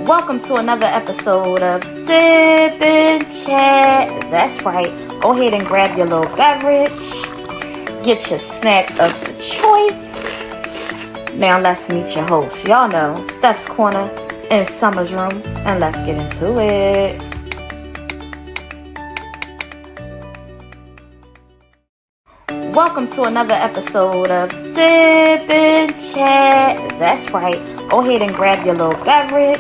Welcome to another episode of Sip and Chat. That's right. Go ahead and grab your little beverage. Get your snack of the choice. Now let's meet your host. Y'all know, Steph's Corner in Summer's Room. And let's get into it. Welcome to another episode of Sip and Chat. That's right. Go ahead and grab your little beverage.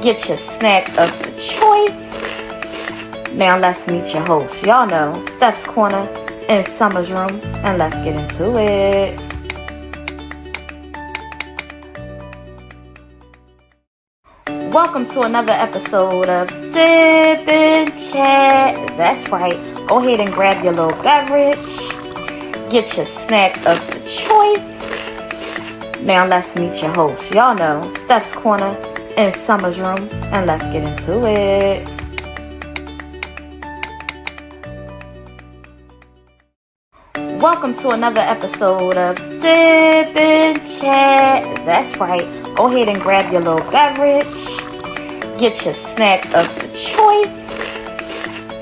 Get your snack of the choice. Now let's meet your host. Y'all know, Steph's Corner in Summer's Room. And let's get into it. Welcome to another episode of Sip and Chat. That's right. Go ahead and grab your little beverage. Get your snack of the choice. Now let's meet your host. Y'all know, Steph's Corner in Summer's Room. And let's get into it. Welcome to another episode of Sip and Chat. That's right. Go ahead and grab your little beverage. Get your snack of the choice.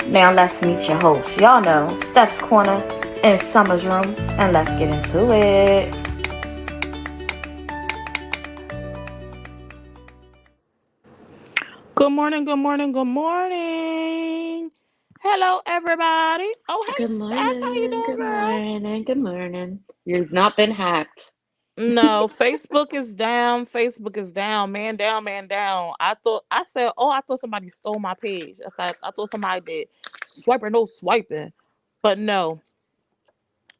Now let's meet your host. Y'all know, Steph's Corner in Summer's Room. And let's get into it. Good morning, good morning, good morning. Hello, everybody. Oh, hey, Good Steph, how you morning, doing, good girl? morning, good morning. You've not been hacked. No, Facebook is down. Facebook is down. Man down, man down. I thought somebody stole my page. I thought somebody did. Swiping, no swiping. But no,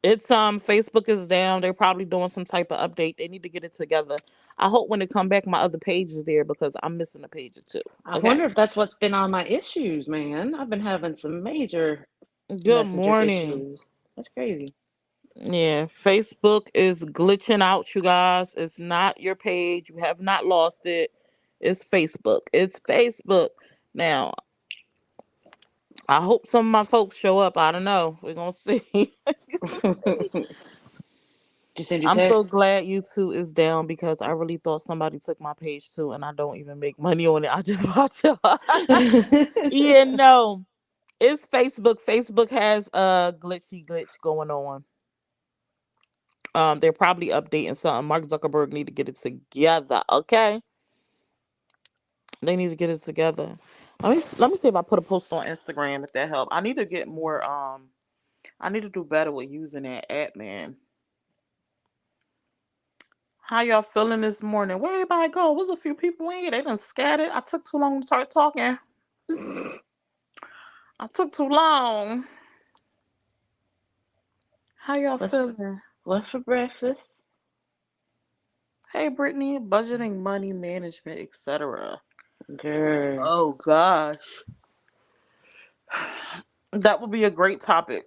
it's Facebook is down. They're probably doing some type of update. They need to get it together. I hope when they come back, my other page is there because I'm missing a page or two. I Okay. wonder if that's what's been on my issues, man. I've been having some major Good messenger morning. issues. That's crazy. Yeah, Facebook is glitching out, you guys. It's not your page. You have not lost it. It's Facebook. It's Facebook. Now, I hope some of my folks show up. I don't know. We're going to see. Did you send your I'm so text? glad YouTube is down because I really thought somebody took my page too, and I don't even make money on it. I just watch it. Yeah, no. It's Facebook. Facebook has a glitch going on. They're probably updating something. Mark Zuckerberg need to get it together, okay? They need to get it together. Let me see if I put a post on Instagram if that help. I need to get more I need to do better with using that app, man. How y'all feeling this morning? Where everybody go? There's a few people in here. They done scattered. I took too long to start talking. I took too long. How y'all What's feeling? what's for breakfast? Hey Brittany, budgeting, money management, etc. Girl. Oh gosh. That would be a great topic.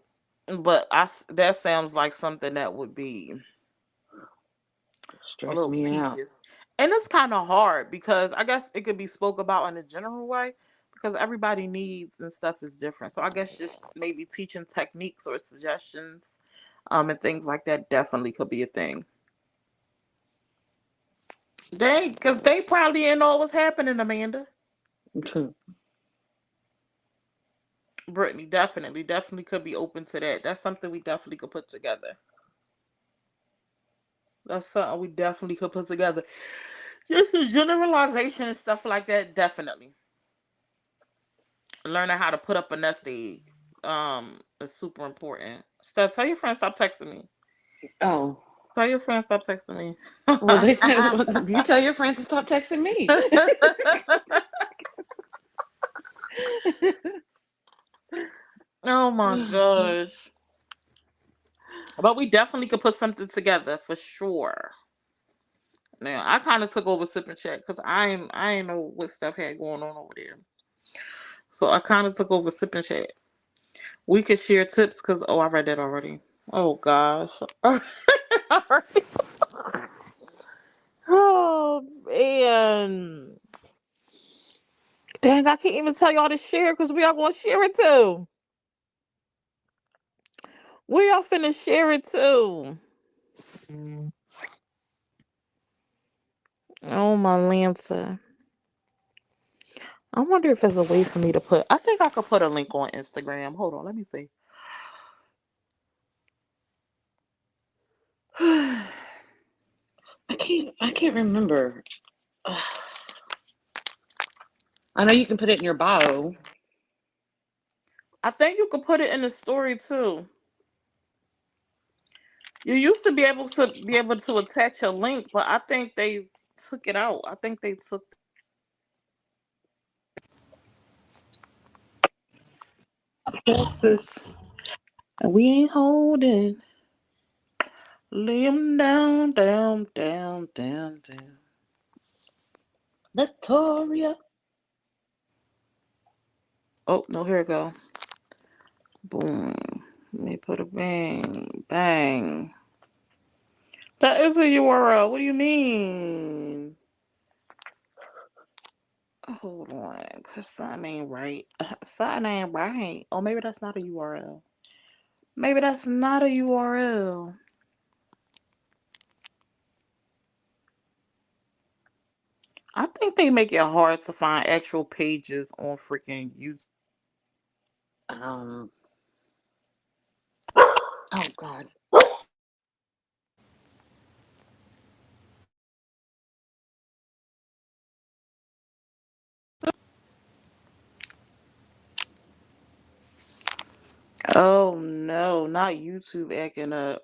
But that sounds like something that would be a Stress little me out. tedious. And it's kind of hard because I guess it could be spoke about in a general way because everybody needs and stuff is different. So I guess just maybe teaching techniques or suggestions and things like that definitely could be a thing. Because they probably didn't know what was happening, Amanda. Brittany, definitely could be open to that. That's something we definitely could put together. That's something we definitely could put together. Just the generalization and stuff like that, definitely. Learning how to put up a nest egg is super important. Steph, tell your friend stop texting me. Oh. Tell your friend stop texting me. Well, you tell your friends to stop texting me. Oh my gosh. But we definitely could put something together for sure. Now I kind of took over Sip and Chat because I ain't know what stuff had going on over there. So I kind of took over Sip and Chat. We could share tips because I read that already. Oh gosh. Oh man. Dang, I can't even tell y'all to share because we are gonna share it too. We all finna share it too. Oh my Lancer. I wonder if there's a way for me to put. I think I could put a link on Instagram. Hold on, let me see. I I can't remember. I know you can put it in your bio. think you could put it in the story too. You used to be able to attach a link, but I think they took it out. I think they took Texas, and we ain't holding. Lay 'em down, down, down, down, down. Victoria. Oh no, here we go. Boom. Let me put a bang, bang. That is a URL. What do you mean? Hold on, cause sign ain't right. Sign ain't right. Oh, maybe that's not a URL. Maybe that's not a URL. I think they make it hard to find actual pages on freaking YouTube. Um. Oh God. Oh no, not YouTube acting up.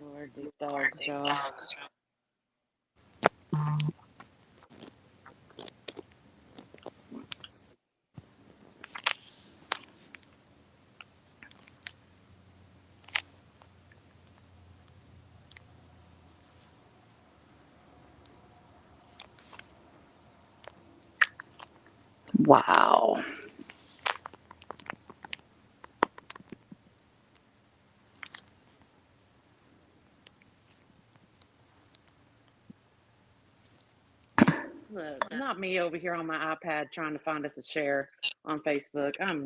Lord, these dogs, y'all. Wow. Look, not me over here on my iPad trying to find us a share on Facebook. I'm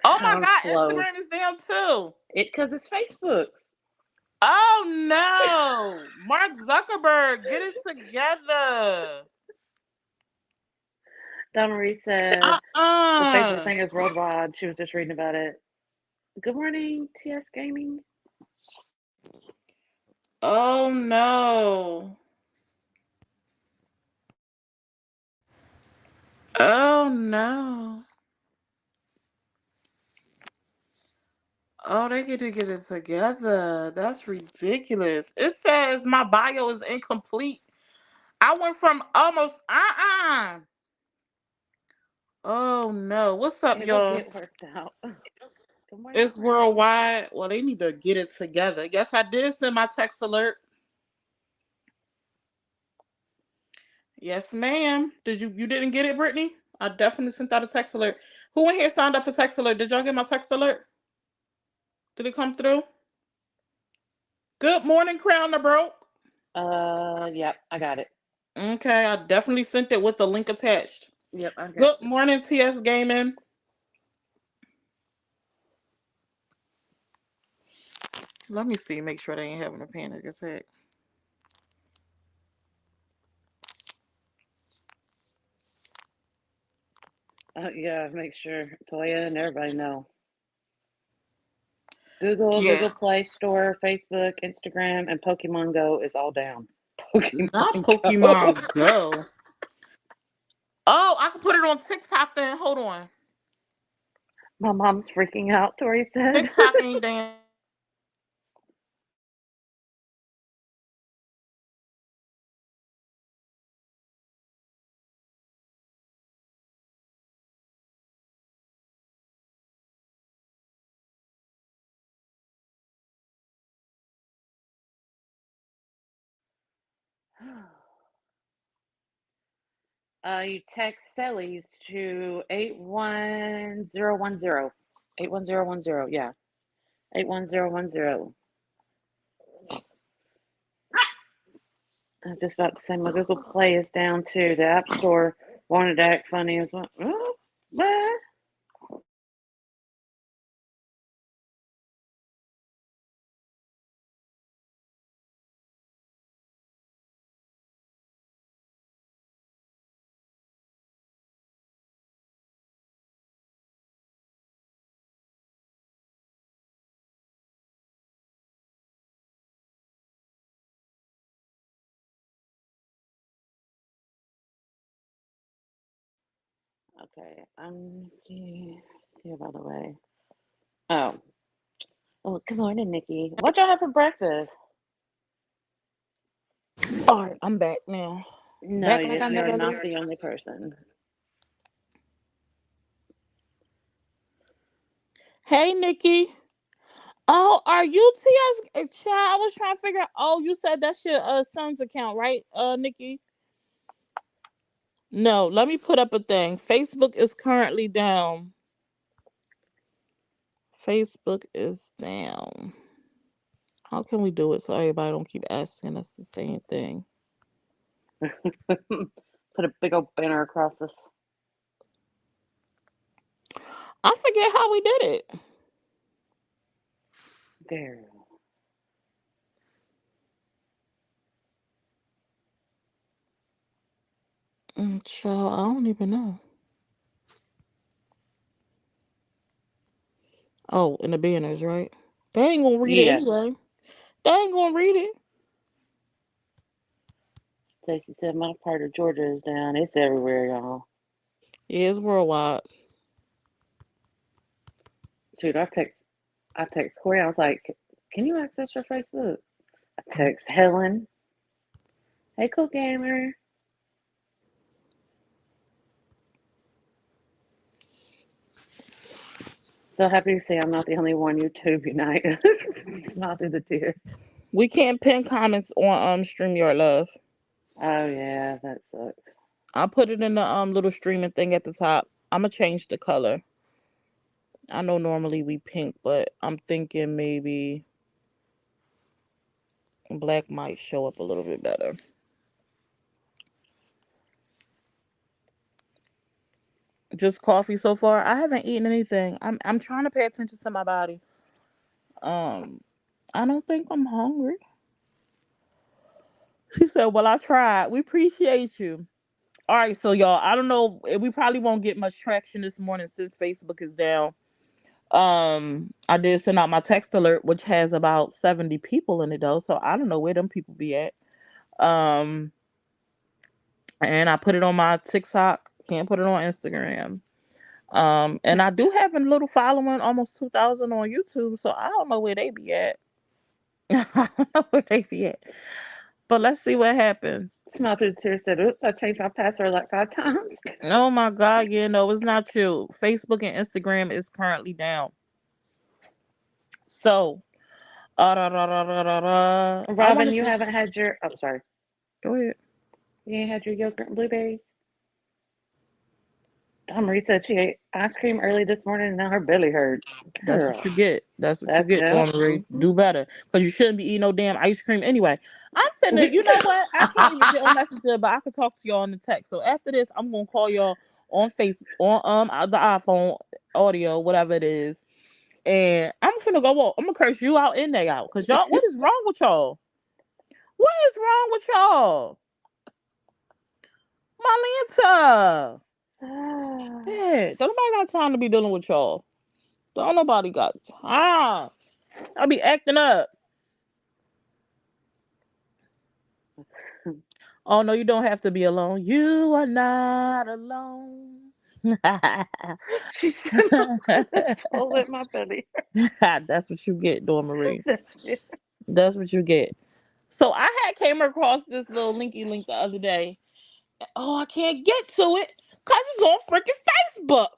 Oh my I'm God, slow. Instagram is down too. Because it's Facebook's. Oh no, Mark Zuckerberg, get it together. Donna Marie said the Facebook Uh-uh. thing is worldwide. She was just reading about it. Good morning, TS Gaming. Oh no. Oh no. Oh, they get to get it together. That's ridiculous. It says my bio is incomplete. I went from almost Oh no. What's up, It will y'all? get worked out. Good morning, It's Frank. worldwide. Well, they need to get it together. Yes, I did send my text alert. Yes, ma'am. You didn't get it, Brittany? I definitely sent out a text alert. Who in here signed up for text alert? Did y'all get my text alert? Did it come through? Good morning, Crown the Broke. Yep, I got it. Okay, I definitely sent it with the link attached. Yep, I got Good it. morning, TS Gaming. Let me see, make sure they ain't having a panic attack. Yeah, make sure Toya and everybody know. Google, Yeah, Google Play Store, Facebook, Instagram, and Pokemon Go is all down. not Pokemon Go. Pokemon Go. Oh, I can put it on TikTok then. Hold on. My mom's freaking out, Tori said. TikTok ain't damn. You text Sellies to 81010. 81010, yeah. 81010. I'm just about to say my Google Play is down too. The App Store wanted to act funny as well. Oh, what? Okay, here by the way. Oh, oh, good morning, Nikki. What y'all have for breakfast? All right, I'm back now. No, Back like I you're never not left. the only person. Hey, Nikki. Oh, are you Tia's child? I was trying to figure out. Oh, you said that's your son's account, right, Nikki? No, let me put up a thing. Facebook is currently down. Facebook is down. How can we do it so everybody don't keep asking us the same thing? Put a big old banner across this. I forget how we did it. There. Child, I don't even know. Oh, in the banners, right? They ain't gonna read it Yes. anyway. They ain't gonna read it. Stacey said my part of Georgia is down. It's everywhere, y'all. Yeah, it's worldwide. Shoot, I text Corey. I was like, "Can you access your Facebook?" I text Helen. Hey, cool gamer. So happy to see I'm not the only one YouTube unite. Smile through the tears. We can't pin comments on StreamYard Love. Oh yeah, that sucks. I put it in the little streaming thing at the top. I'm gonna change the color. I know normally we pink, but I'm thinking maybe black might show up a little bit better. Just coffee so far. I haven't eaten anything. I'm trying to pay attention to my body. Um, I don't think I'm hungry. She said, "Well, I tried. We appreciate you." All right, so y'all, I don't know. We probably won't get much traction this morning since Facebook is down. I did send out my text alert, which has about 70 people in it though, so I don't know where them people be at. Um, and I put it on my TikTok. Can't put it on Instagram. And I do have a little following, almost 2,000 on YouTube, so I don't know where they be at. I don't know where they be at. But let's see what happens. Smile through the tears. Said, "Oops, I changed my password like 5 times." Oh my God, yeah, no, it's not true. Facebook and Instagram is currently down. So, I Robin, wanted you to haven't had your. Oh, sorry. go ahead. You ain't had your yogurt and blueberries. Marie said she ate ice cream early this morning and now her belly hurts. That's what Girl, you get. That's what you that's get, yeah. Dawn Marie. Mm-hmm. Do better. Because you shouldn't be eating no damn ice cream anyway. I'm finna, you know what? I can't even get on Messenger, but I could talk to y'all on the text. So after this, I'm gonna call y'all on face on the iPhone audio, whatever it is. And I'm finna go walk. I'm gonna curse you out and they out. Cause y'all, what is wrong with y'all? What is wrong with y'all? Malenta. Yeah, don't nobody got time to be dealing with y'all. Don't nobody got time. I be acting up. Oh no, you don't have to be alone. You are not alone. She said that's all in my belly. That's what you get, Dora Marie. That's it. That's what you get. So I had came across this little linky link the other day. Oh, I can't get to it because it's on freaking Facebook.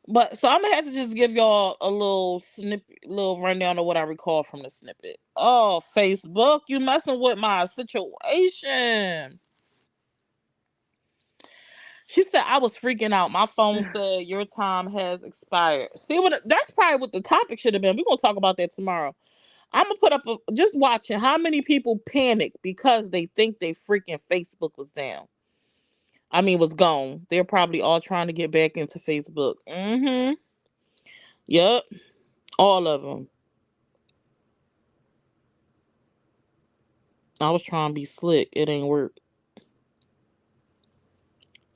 But so I'm gonna have to just give y'all a little snippet, little rundown of what I recall from the snippet. Oh, Facebook, you messing with my situation. She said I was freaking out. My phone said your time has expired. See what that's probably what the topic should have been. We're gonna talk about that tomorrow. I'm gonna put up just watching how many people panic because they think they freaking Facebook was down. I mean, was gone. They're probably all trying to get back into Facebook. Mm-hmm. Yep. All of them. I was trying to be slick. It ain't work.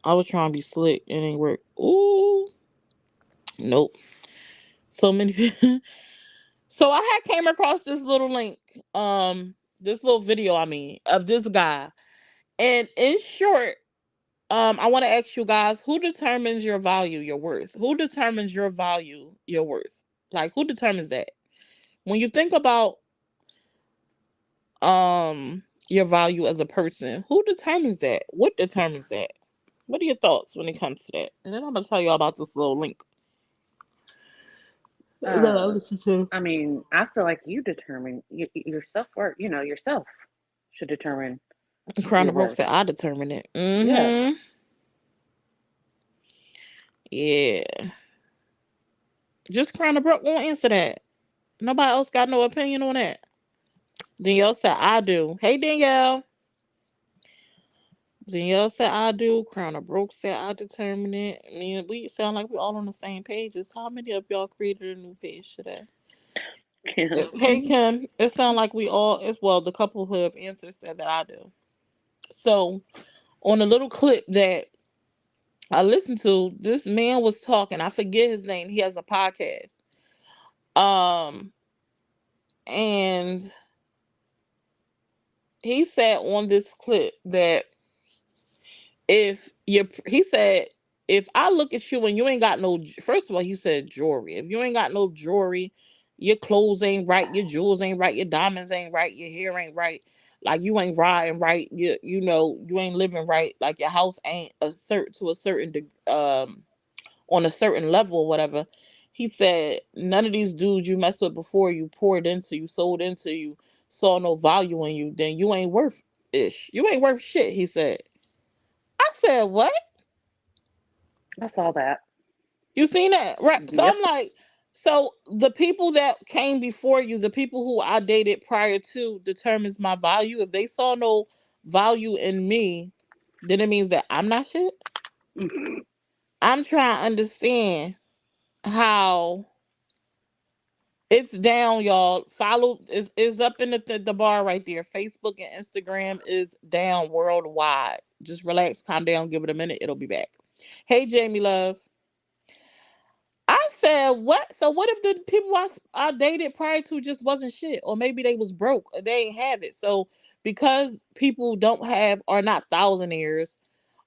I was trying to be slick. It ain't work. Ooh. Nope. So many people. So I had came across this little link, this little video, I mean, of this guy. And in short, I want to ask you guys, who determines your value, your worth? Who determines your value, your worth? Like, who determines that? When you think about your value as a person, who determines that? What determines that? What are your thoughts when it comes to that? And then I'm gonna tell you all about this little link that I Uh, listen to. I mean, I feel like you determine your self worth. Yourself should determine Crown your of Broke worth. said I determine it. Yeah. Mm-hmm. Yeah. Just Crown of Broke won't answer that. Nobody else got no opinion on that. Danielle said I do. Hey Danielle. Danielle said I do. Crown of Broke said I determine it. I mean, we sound like we're all on the same pages. How many of y'all created a new page today? Kim. Hey Kim, it sounds like we all as well. The couple who have answered said that I do. So on a little clip that I listened to, this man was talking. I forget his name. He has a podcast. Um, and he said on this clip that if you, he said, if I look at you and you ain't got no, first of all, he said jewelry. If you ain't got no jewelry, your clothes ain't right, your jewels ain't right, your diamonds ain't right, your hair ain't right, like you ain't riding right, you know, you ain't living right, like your house ain't a certain to a certain on a certain level or whatever. He said none of these dudes you messed with before you poured into you, sold into you, saw no value in you, then you ain't worth ish. You ain't worth shit, he said. I said, what? I saw that. You seen that? Right. So Yep. I'm like, so the people that came before you, the people who I dated prior to determines my value. If they saw no value in me, then it means that I'm not shit. I'm trying to understand how it's down, y'all. Follow is up in the bar right there. Facebook and Instagram is down worldwide. Just relax, calm down, give it a minute. It'll be back. Hey, Jamie Love. I said, what? So what if the people I dated prior to just wasn't shit? Or maybe they was broke or they ain't have it. So because people don't have are not thousandaires,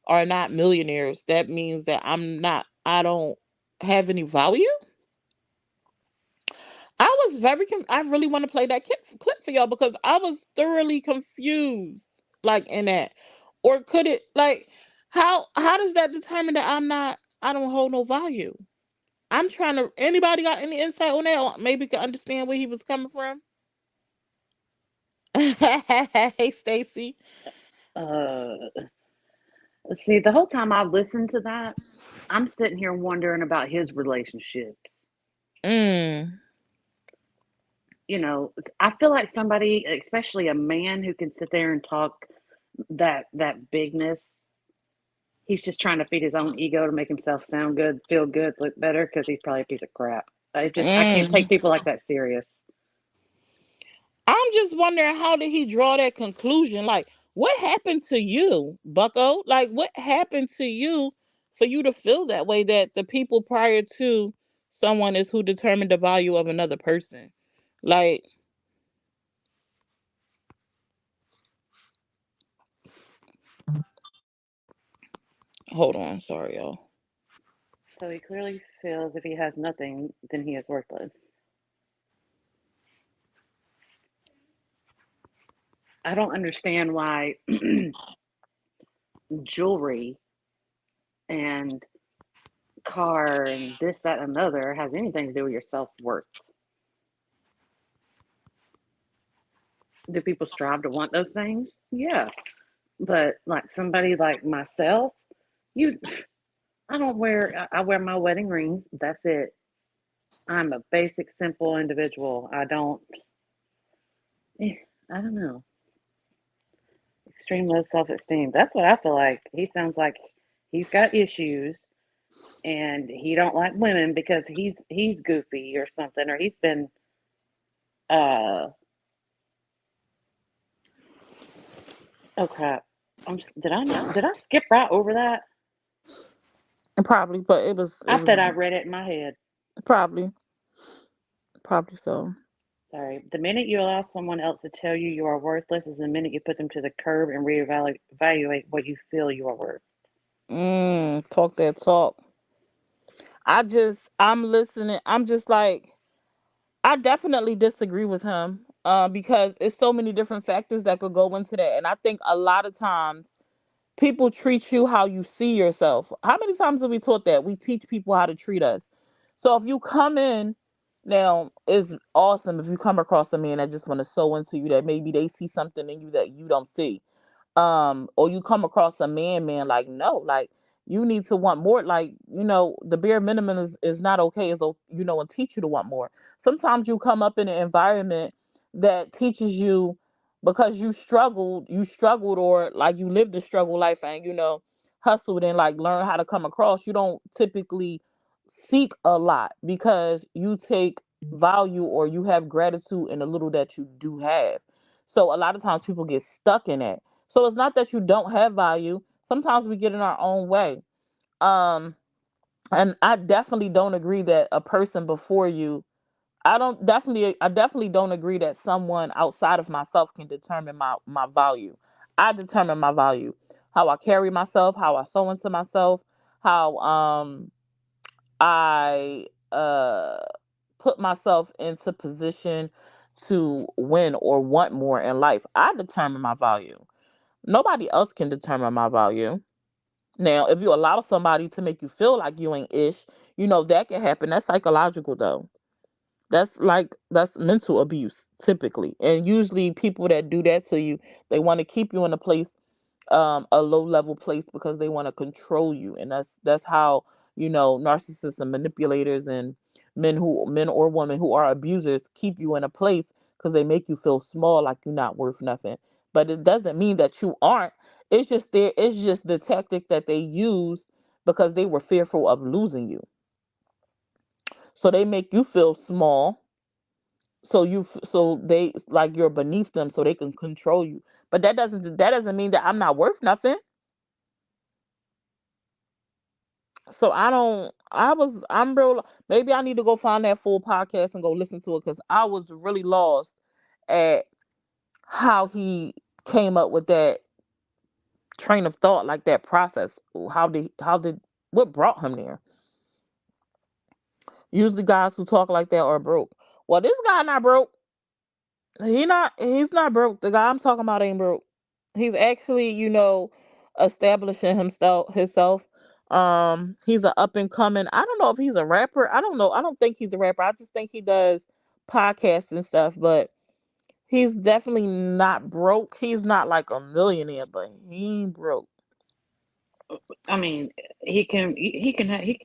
are not millionaires, that means that I don't have any value? I was I really want to play that clip for y'all because I was thoroughly confused, like in that. Or could it like how does that determine that I don't hold no value? I'm trying to. Anybody got any insight on that? Or maybe can understand where he was coming from. Hey, Stacy. Uh, See, the whole time I listened to that, I'm sitting here wondering about his relationships. Mm. I feel like somebody, especially a man who can sit there and talk that bigness, he's just trying to feed his own ego to make himself sound good, feel good, look better because he's probably a piece of crap. I can't take Mm. people like that serious. I'm just wondering how did he draw that conclusion? Like, what happened to you, Bucko? Like, what happened to you for you to feel that way? That the people prior to someone is who determined the value of another person. Like, hold on, sorry, y'all. So he clearly feels if he has nothing, then he is worthless. I don't understand why jewelry and car and this, that, and another has anything to do with your self worth. Do people strive to want those things? Yeah. But like somebody like myself, you I don't wear I wear my wedding rings. That's it. I'm a basic, simple individual. I don't Eh, I don't know. Extreme low self esteem. That's what I feel like. He sounds like he's got issues and he don't like women because he's goofy or something, or he's been uh oh crap. Did I not did I skip right over that? Probably, but it I was bet I read it in my head. probably probably so. Sorry. The minute you allow someone else to tell you you are worthless is the minute you put them to the curb and reevaluate what you feel you are worth. Talk that talk. I'm listening. I'm just like, I definitely disagree with him. Because it's so many different factors that could go into that, and I think a lot of times people treat you how you see yourself. How many times have we taught that? We teach people how to treat us. So if you come in, now it's awesome if you come across a man that just want to sew into you, that maybe they see something in you that you don't see. Or you come across a man, like, no, like, you need to want more, like, the bare minimum is not okay, so and teach you to want more. Sometimes you come up in an environment that teaches you, because you struggled, or like you lived a struggle life, and hustled and like learn how to come across. You don't typically seek a lot because you take value, or you have gratitude in the little that you do have. So a lot of times people get stuck in that. So it's not that you don't have value. Sometimes we get in our own way. Um, and I definitely don't agree that a person before you, I definitely don't agree that someone outside of myself can determine my value. I determine my value. How I carry myself, how I sew into myself, how I put myself into position to win or want more in life. I determine my value. Nobody else can determine my value. Now, if you allow somebody to make you feel like you ain't ish, that can happen. That's psychological though. That's mental abuse typically. And usually people that do that to you, they want to keep you in a place, a low level place, because they want to control you. And that's how, narcissists and manipulators and men or women who are abusers keep you in a place, because they make you feel small, like you're not worth nothing. But it doesn't mean that you aren't. It's just the tactic that they use, because they were fearful of losing you. So they make you feel small, so they, like, you're beneath them, so they can control you. But that doesn't mean that I'm not worth nothing. So I'm real. Maybe I need to go find that full podcast and go listen to it, because I was really lost at how he came up with that train of thought, like that process. How did what brought him there? Usually guys who talk like that are broke. Well, this guy not broke. He's not broke. The guy I'm talking about ain't broke. He's actually, establishing himself. He's an up and coming. I don't know if he's a rapper. I don't know. I don't think he's a rapper. I just think he does podcasts and stuff, but he's definitely not broke. He's not like a millionaire, but he ain't broke. I mean, he can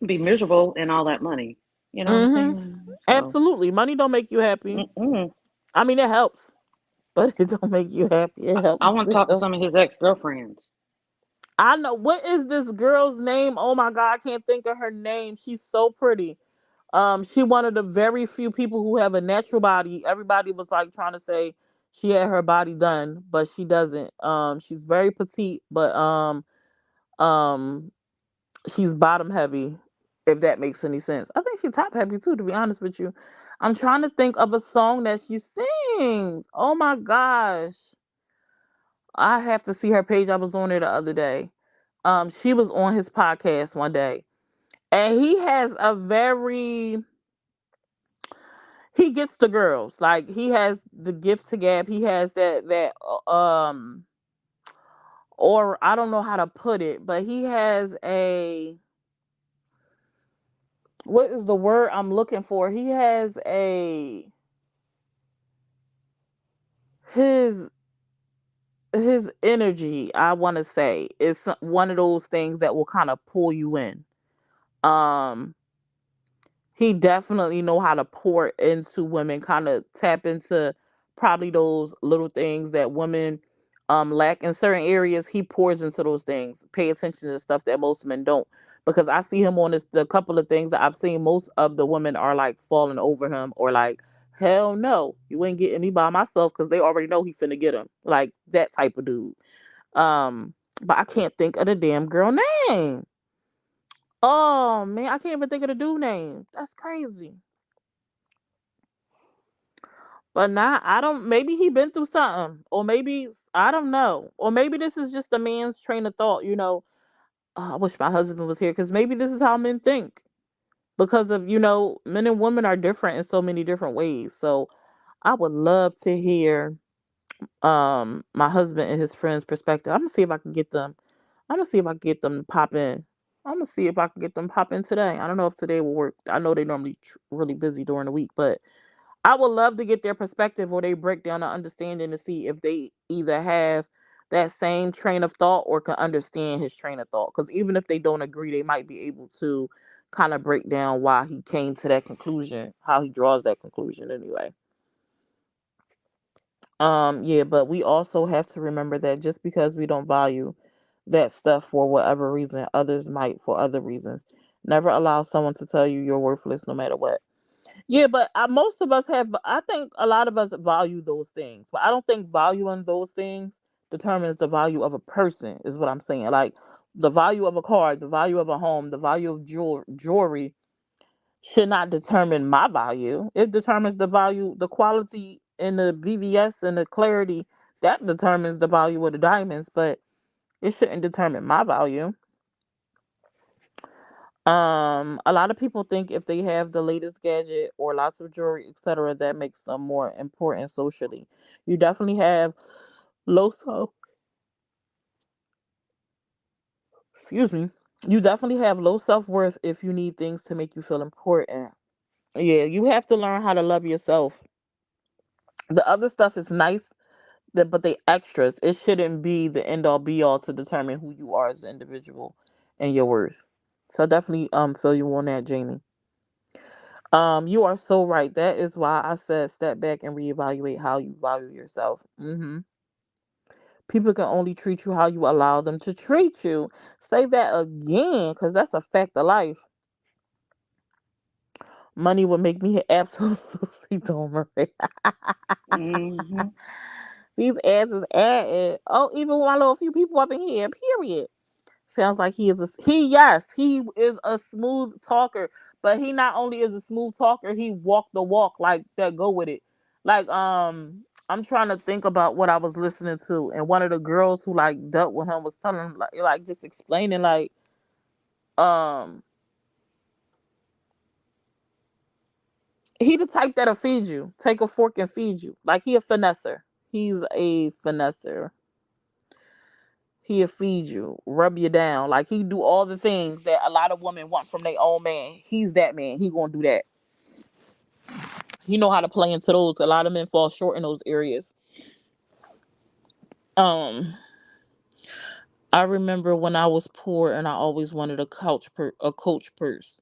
be miserable in all that money. You know what I'm Mhm. saying? So, Absolutely. Money don't make you happy. mm-mm. I mean, it helps, but it don't make you happy. It I helps. want to talk to some of his ex-girlfriends. I know, what is this girl's name? Oh my god, I can't think of her name. She's so pretty. She one of the very few people who have a natural body. Everybody was like trying to say she had her body done, but she doesn't. She's very petite, but um she's bottom heavy, if that makes any sense. I think she's top heavy too, to be honest with you. I'm trying to think of a song that she sings. Oh my gosh. I have to see her page. I was on there the other day. She was on his podcast one day, and he gets the girls. Like, he has the gift to gab. He has or I don't know how to put it, but he has a, what is the word I'm looking for? He has a, his his energy, I want to say, is one of those things that will kind of pull you in. Um he definitely know how to pour into women, kind of tap into probably those little things that women lack in certain areas. He pours into those things. Pay attention to stuff that most men don't. Because I see him on this, the couple of things that I've seen, most of the women are like falling over him or like, hell no, you ain't getting me by myself, because they already know he finna get him. Like that type of dude. Um, but I can't think of the damn girl name. Oh man, I can't even think of the dude name. That's crazy. But nah, I don't. Maybe he been through something, or maybe I don't know, or maybe this is just a man's train of thought. I wish my husband was here, because maybe this is how men think. Because of men and women are different in so many different ways. So I would love to hear my husband and his friends' perspective. I'm gonna see if I can get them. I'm gonna see if I can get them to pop in. I'm gonna see if I can get them to pop in today. I don't know if today will work. I know they normally really busy during the week, but I would love to get their perspective or they break down the understanding to see if they either have that same train of thought or can understand his train of thought. Because even if they don't agree, they might be able to kind of break down why he came to that conclusion, how he draws that conclusion anyway. Yeah, but we also have to remember that just because we don't value that stuff for whatever reason, others might for other reasons. Never allow someone to tell you you're worthless no matter what. Yeah, but most of us have, I think a lot of us value those things, but I don't think valuing those things determines the value of a person, is what I'm saying. Like the value of a car, the value of a home, the value of jewelry should not determine my value. It determines the value, the quality and the VVS and the clarity that determines the value of the diamonds, but it shouldn't determine my value. A lot of people think if they have the latest gadget or lots of jewelry, etc., that makes them more important socially. You definitely have low self, excuse me. You definitely have low self worth if you need things to make you feel important. Yeah, you have to learn how to love yourself. The other stuff is nice, but they extras. It shouldn't be the end all be all to determine who you are as an individual and your worth. So I definitely feel you on that, Jamie. You are so right. That is why I said step back and reevaluate how you value yourself. People can only treat you how you allow them to treat you. Say that again, because that's a fact of life. Money will make me absolutely dumb. Right? Mm-hmm. These ads is adding. Oh, even one little few people up in here. Period. Sounds like he is a smooth talker, but he not only is a smooth talker, he walk the walk like that go with it. Like I'm trying to think about what I was listening to, and one of the girls who like dealt with him was telling him like just explaining like um he the type that'll feed you, take a fork and feed you. Like he a finesser. He's a finesser. He'll feed you, rub you down. Like he do all the things that a lot of women want from their own man. He's that man. He gonna do that. He know how to play into those. A lot of men fall short in those areas. Um, I remember when I was poor and I always wanted a coach purse.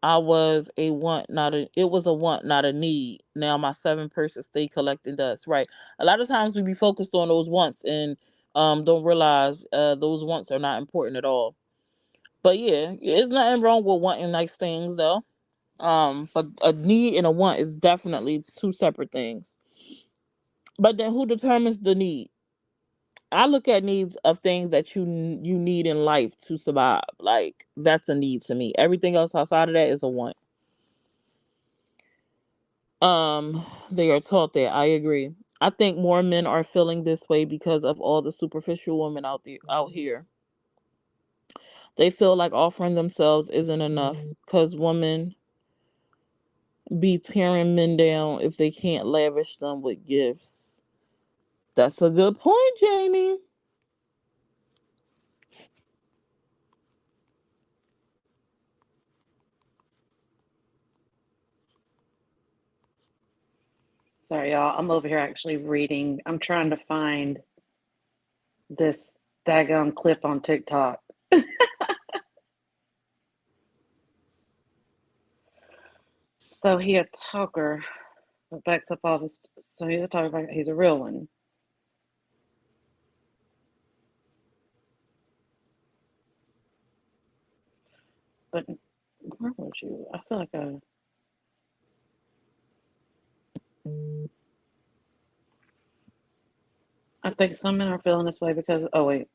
I was a want, not a. It was a want, not a need. Now my 7 purse stay collecting dust. Right. A lot of times we be focused on those wants and don't realize those wants are not important at all. But yeah, there's nothing wrong with wanting nice things though. But a need and a want is definitely two separate things. But then who determines the need? I look at needs of things that you need in life to survive. Like that's a need to me. Everything else outside of that is a want. They are taught that. I agree. I think more men are feeling this way because of all the superficial women out here. They feel like offering themselves isn't enough because women be tearing men down if they can't lavish them with gifts. That's a good point, Jamie. Sorry, y'all. I'm over here actually reading. I'm trying to find this daggone clip on TikTok. So he a talker. But backs up all this. So he's a talk about he's a real one. But where was you? I feel like I think some men are feeling this way because oh wait,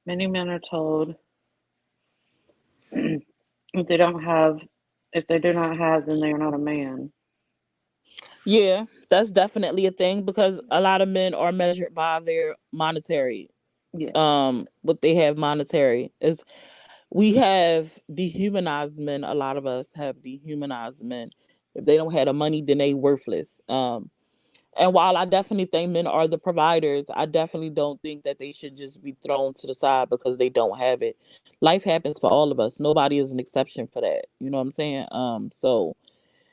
many men are told if they don't have, if they do not have, then they are not a man. Yeah, that's definitely a thing because a lot of men are measured by their monetary, Yeah, what they have monetary is. We have dehumanized men. A lot of us have dehumanized men. If they don't have the money, then they worthless. And while I definitely think men are the providers, I definitely don't think that they should just be thrown to the side because they don't have it. Life happens for all of us. Nobody is an exception for that. You know what I'm saying? So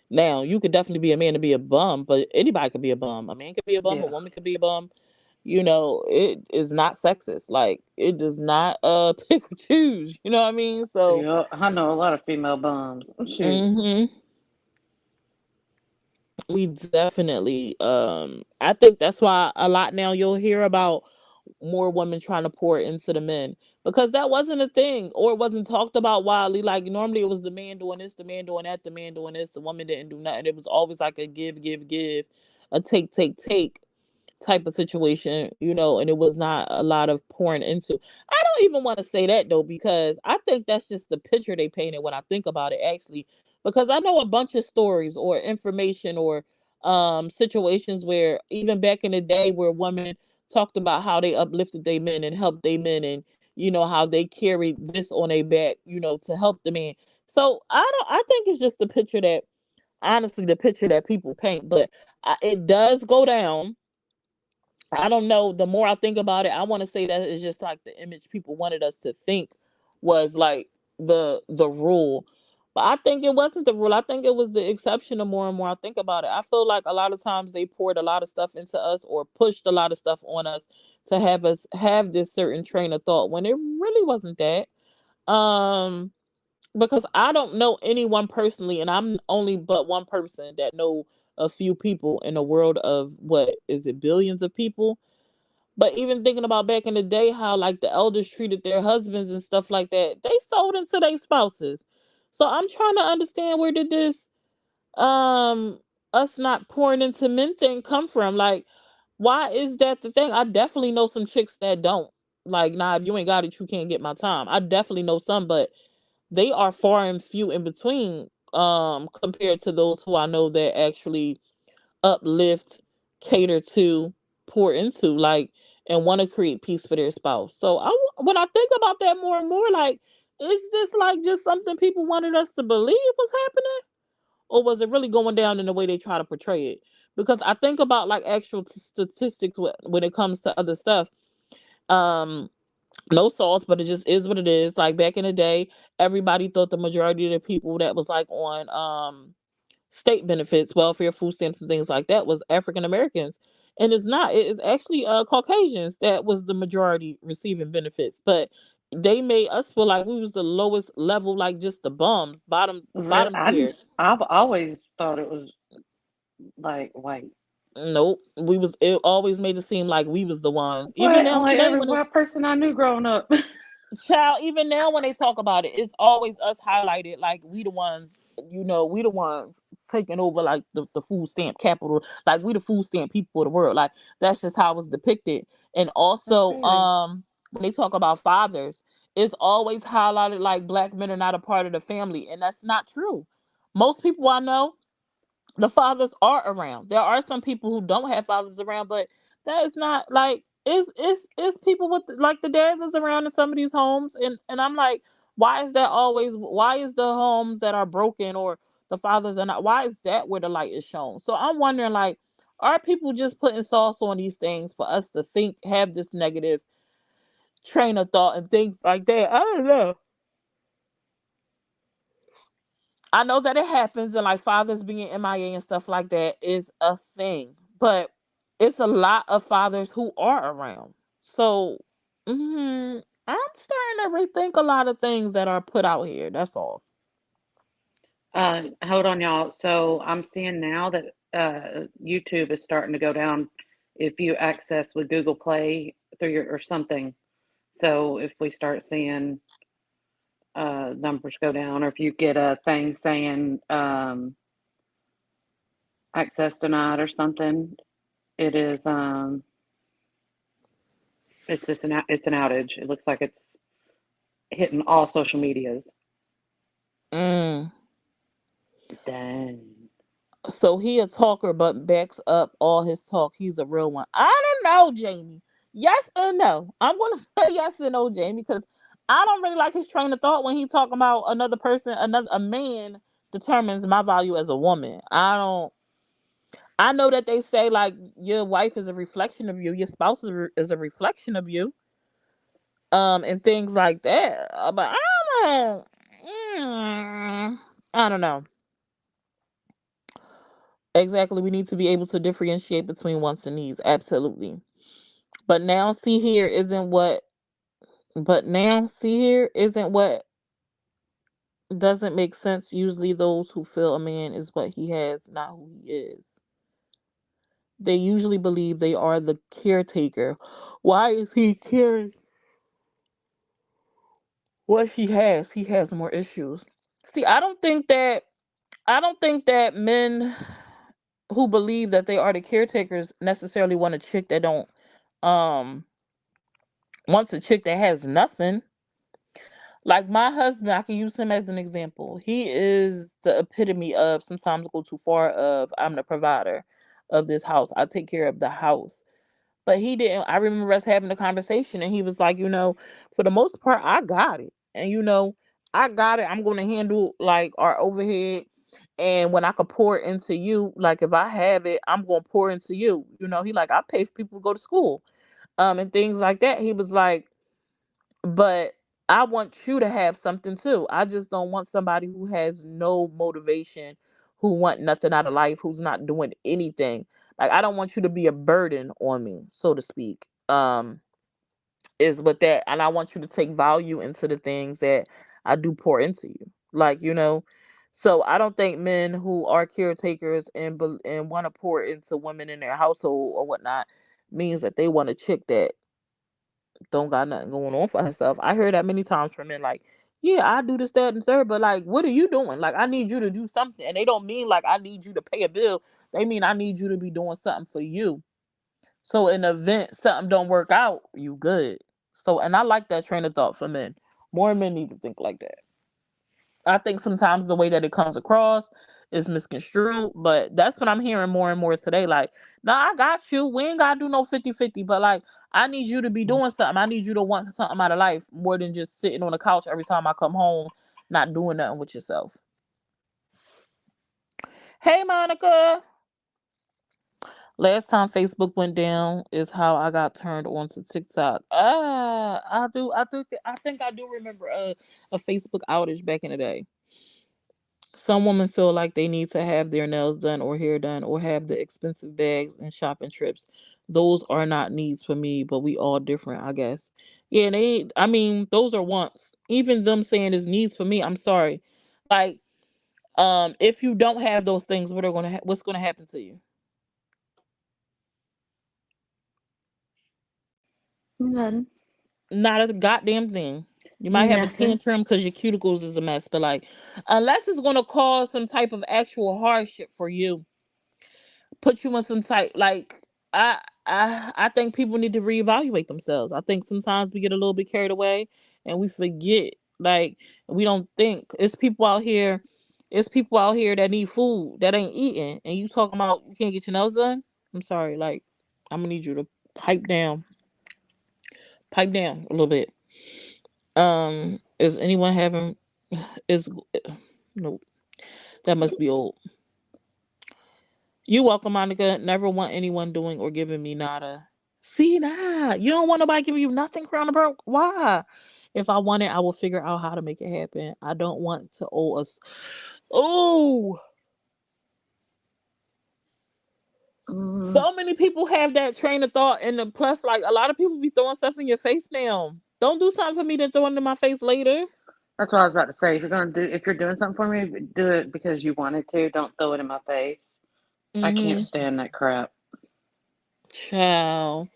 now you could definitely be a man to be a bum, but anybody could be a bum. A man could be a bum, a yeah, woman could be a bum. You know, it is not sexist. Like it does not pick or choose. You know what I mean? So yeah. I know a lot of female bums. Shoot. hmm we definitely I think that's why a lot now you'll hear about more women trying to pour into the men because that wasn't a thing or it wasn't talked about widely. Like normally it was the man doing this, the man doing that, the man doing this, the woman didn't do nothing. It was always like a give, give, give, a take, take, take type of situation, you know, and it was not a lot of pouring into. I don't even want to say that though, because I think that's just the picture they painted when I think about it actually. Because I know a bunch of stories or information or situations where even back in the day where women talked about how they uplifted their men and helped their men and you know how they carried this on their back, you know, to help the man. So I think it's just the picture that honestly the picture that people paint, but it does go down. I don't know. The more I think about it, I want to say that it's just like the image people wanted us to think was like the rule. But I think it wasn't the rule. I think it was the exception. The more and more I think about it, I feel like a lot of times they poured a lot of stuff into us or pushed a lot of stuff on to have us have this certain train of thought when it really wasn't that. Um, because I don't know anyone personally, and I'm only but one person that know a few people in a world of what is it, billions of people. But even thinking about back in the day, how like the elders treated their husbands and stuff like that, they sold into their spouses. So I'm trying to understand where did this um us not pouring into men thing come from? Like, why is that the thing? I definitely know some chicks that don't. Like, nah, if you ain't got it, you can't get my time. I definitely know some, but they are far and few in between compared to those who I know that actually uplift, cater to, pour into, like, and want to create peace for their spouse. So when I think about that more and more, like, is this like just something people wanted us to believe was happening, or was it really going down in the way they try to portray it? Because I think about like actual statistics when it comes to other stuff. Um, no sauce, but it just is what it is. Like back in the day, everybody thought the majority of the people that was like on state benefits, welfare, food stamps, and things like that was African Americans. And it's not. It is actually Caucasians that was the majority receiving benefits. But they made us feel like we was the lowest level, like just the bums, bottom I tier. didn't. I've always thought it was like white. Nope, we was. It always made it seem like we was the ones. Even What? now Like today, every when it white person I knew growing up. child, even now when they talk about it, it's always us highlighted like we the ones, you know, we the ones taking over like the food stamp capital, like we the food stamp people of the world. Like that's just how it was depicted. And That's also, crazy. when they talk about fathers, it's always highlighted like black men are not a part of the family, and that's not true. Most people I know the fathers are around. There are some people who don't have fathers around, but that is not like it's people with like the dads is around in some of these homes, and I'm like, why is that always? Why is the homes that are broken or the fathers are not? Why is that where the light is shown? So I'm wondering, like, are people just putting sauce on these things for us to think, have this negative train of thought and things like that? I don't know. I know that it happens and like fathers being MIA and stuff like that is a thing, but it's a lot of fathers who are around. So I'm starting to rethink a lot of things that are put out here. That's all. Hold on, y'all. So I'm seeing now that YouTube is starting to go down if you access with Google Play through your or something. So if we start seeing numbers go down, or if you get a thing saying access denied or something, it is it's just it's an outage. It looks like it's hitting all social medias. Mm. Dang. So he a talker, but backs up all his talk. He's a real one. I don't know, Jamie. Yes or no? I'm gonna say yes or no, Jamie, because I don't really like his train of thought when he talking about another person, another a man determines my value as a woman. I don't. I know that they say like your wife is a reflection of you, your spouse is a reflection of you, and things like that. But don't. I don't know. Exactly. We need to be able to differentiate between wants and needs. Absolutely. But now, see here isn't what. But now, see here isn't what doesn't make sense. Usually, those who feel a man is what he has, not who he is. They usually believe they are the caretaker. Why is he caring what he has? He has more issues. See, I don't think that men who believe that they are the caretakers necessarily want a chick that don't um wants a chick that has nothing. Like my husband, I can use him as an example. He is the epitome of sometimes go too far of I'm the provider of this house. I take care of the house. But he didn't. I remember us having a conversation and he was like, for the most part, I got it. And I got it. I'm gonna handle like our overhead. And when I could pour into you, like if I have it, I'm gonna pour into you. He like I pay for people to go to school. And things like that. He was like, but I want you to have something too. I just don't want somebody who has no motivation, who want nothing out of life, who's not doing anything. Like I don't want you to be a burden on me, so to speak. Is with that, and I want you to take value into the things that I do pour into you. Like, so I don't think men who are caretakers and want to pour into women in their household or whatnot means that they want a chick that don't got nothing going on for herself. I hear that many times from men, like, yeah, I do this, that, and third, but like, what are you doing? Like, I need you to do something. And they don't mean like I need you to pay a bill. They mean I need you to be doing something for you. So in the event something don't work out, you good. So and I like that train of thought for men. More men need to think like that. I think sometimes the way that it comes across is misconstrued, but that's what I'm hearing more and more today. Like, no, I got you. We ain't gotta do no 50-50, but like, I need you to be doing something. I need you to want something out of life more than just sitting on the couch every time I come home, not doing nothing with yourself. Hey, Monica. Last time Facebook went down is how I got turned on to TikTok. I think I do remember a Facebook outage back in the day. Some women feel like they need to have their nails done or hair done or have the expensive bags and shopping trips. Those are not needs for me, but we all different, I guess. Yeah, I mean, those are wants. Even them saying is needs for me, I'm sorry. Like, if you don't have those things, what's gonna happen to you? Nothing. Not a goddamn thing. You might have a Nothing. tantrum because your cuticles is a mess, but like, unless it's gonna cause some type of actual hardship for you, put you in some type like I I think people need to reevaluate themselves. I think sometimes we get a little bit carried away and we forget. Like we don't think it's people out here that need food that ain't eating, and you talking about you can't get your nails done. I'm sorry, like I'm gonna need you to pipe down, pipe down a little bit. Is anyone having is no? That must be old. You welcome, Monica. Never want anyone doing or giving me nada. See, nah. You don't want nobody giving you nothing, Crown of Broke. Why? If I want it, I will figure out how to make it happen. I don't want to owe us. Oh, Mm, so many people have that train of thought. And the plus, like, a lot of people be throwing stuff in your face now. Don't do something for me, then throw it in my face later. that's what I was about to say. If you're doing something for me, do it because you wanted to. Don't throw it in my face. I can't Mm-hmm. stand that crap. Child.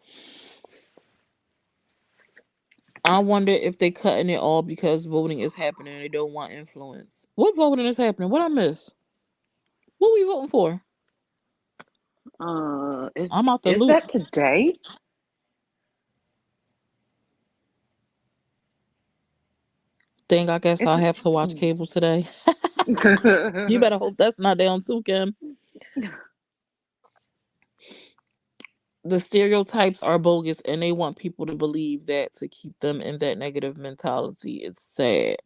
I wonder if they cutting it all because voting is happening and they don't want influence. What voting is happening? What I miss? What we voting for? Is I'm out the is loop. that today? Think I guess It's I have to watch cable today. You better hope that's not down too, Kim. The stereotypes are bogus and they want people to believe that to keep them in that negative mentality. It's sad.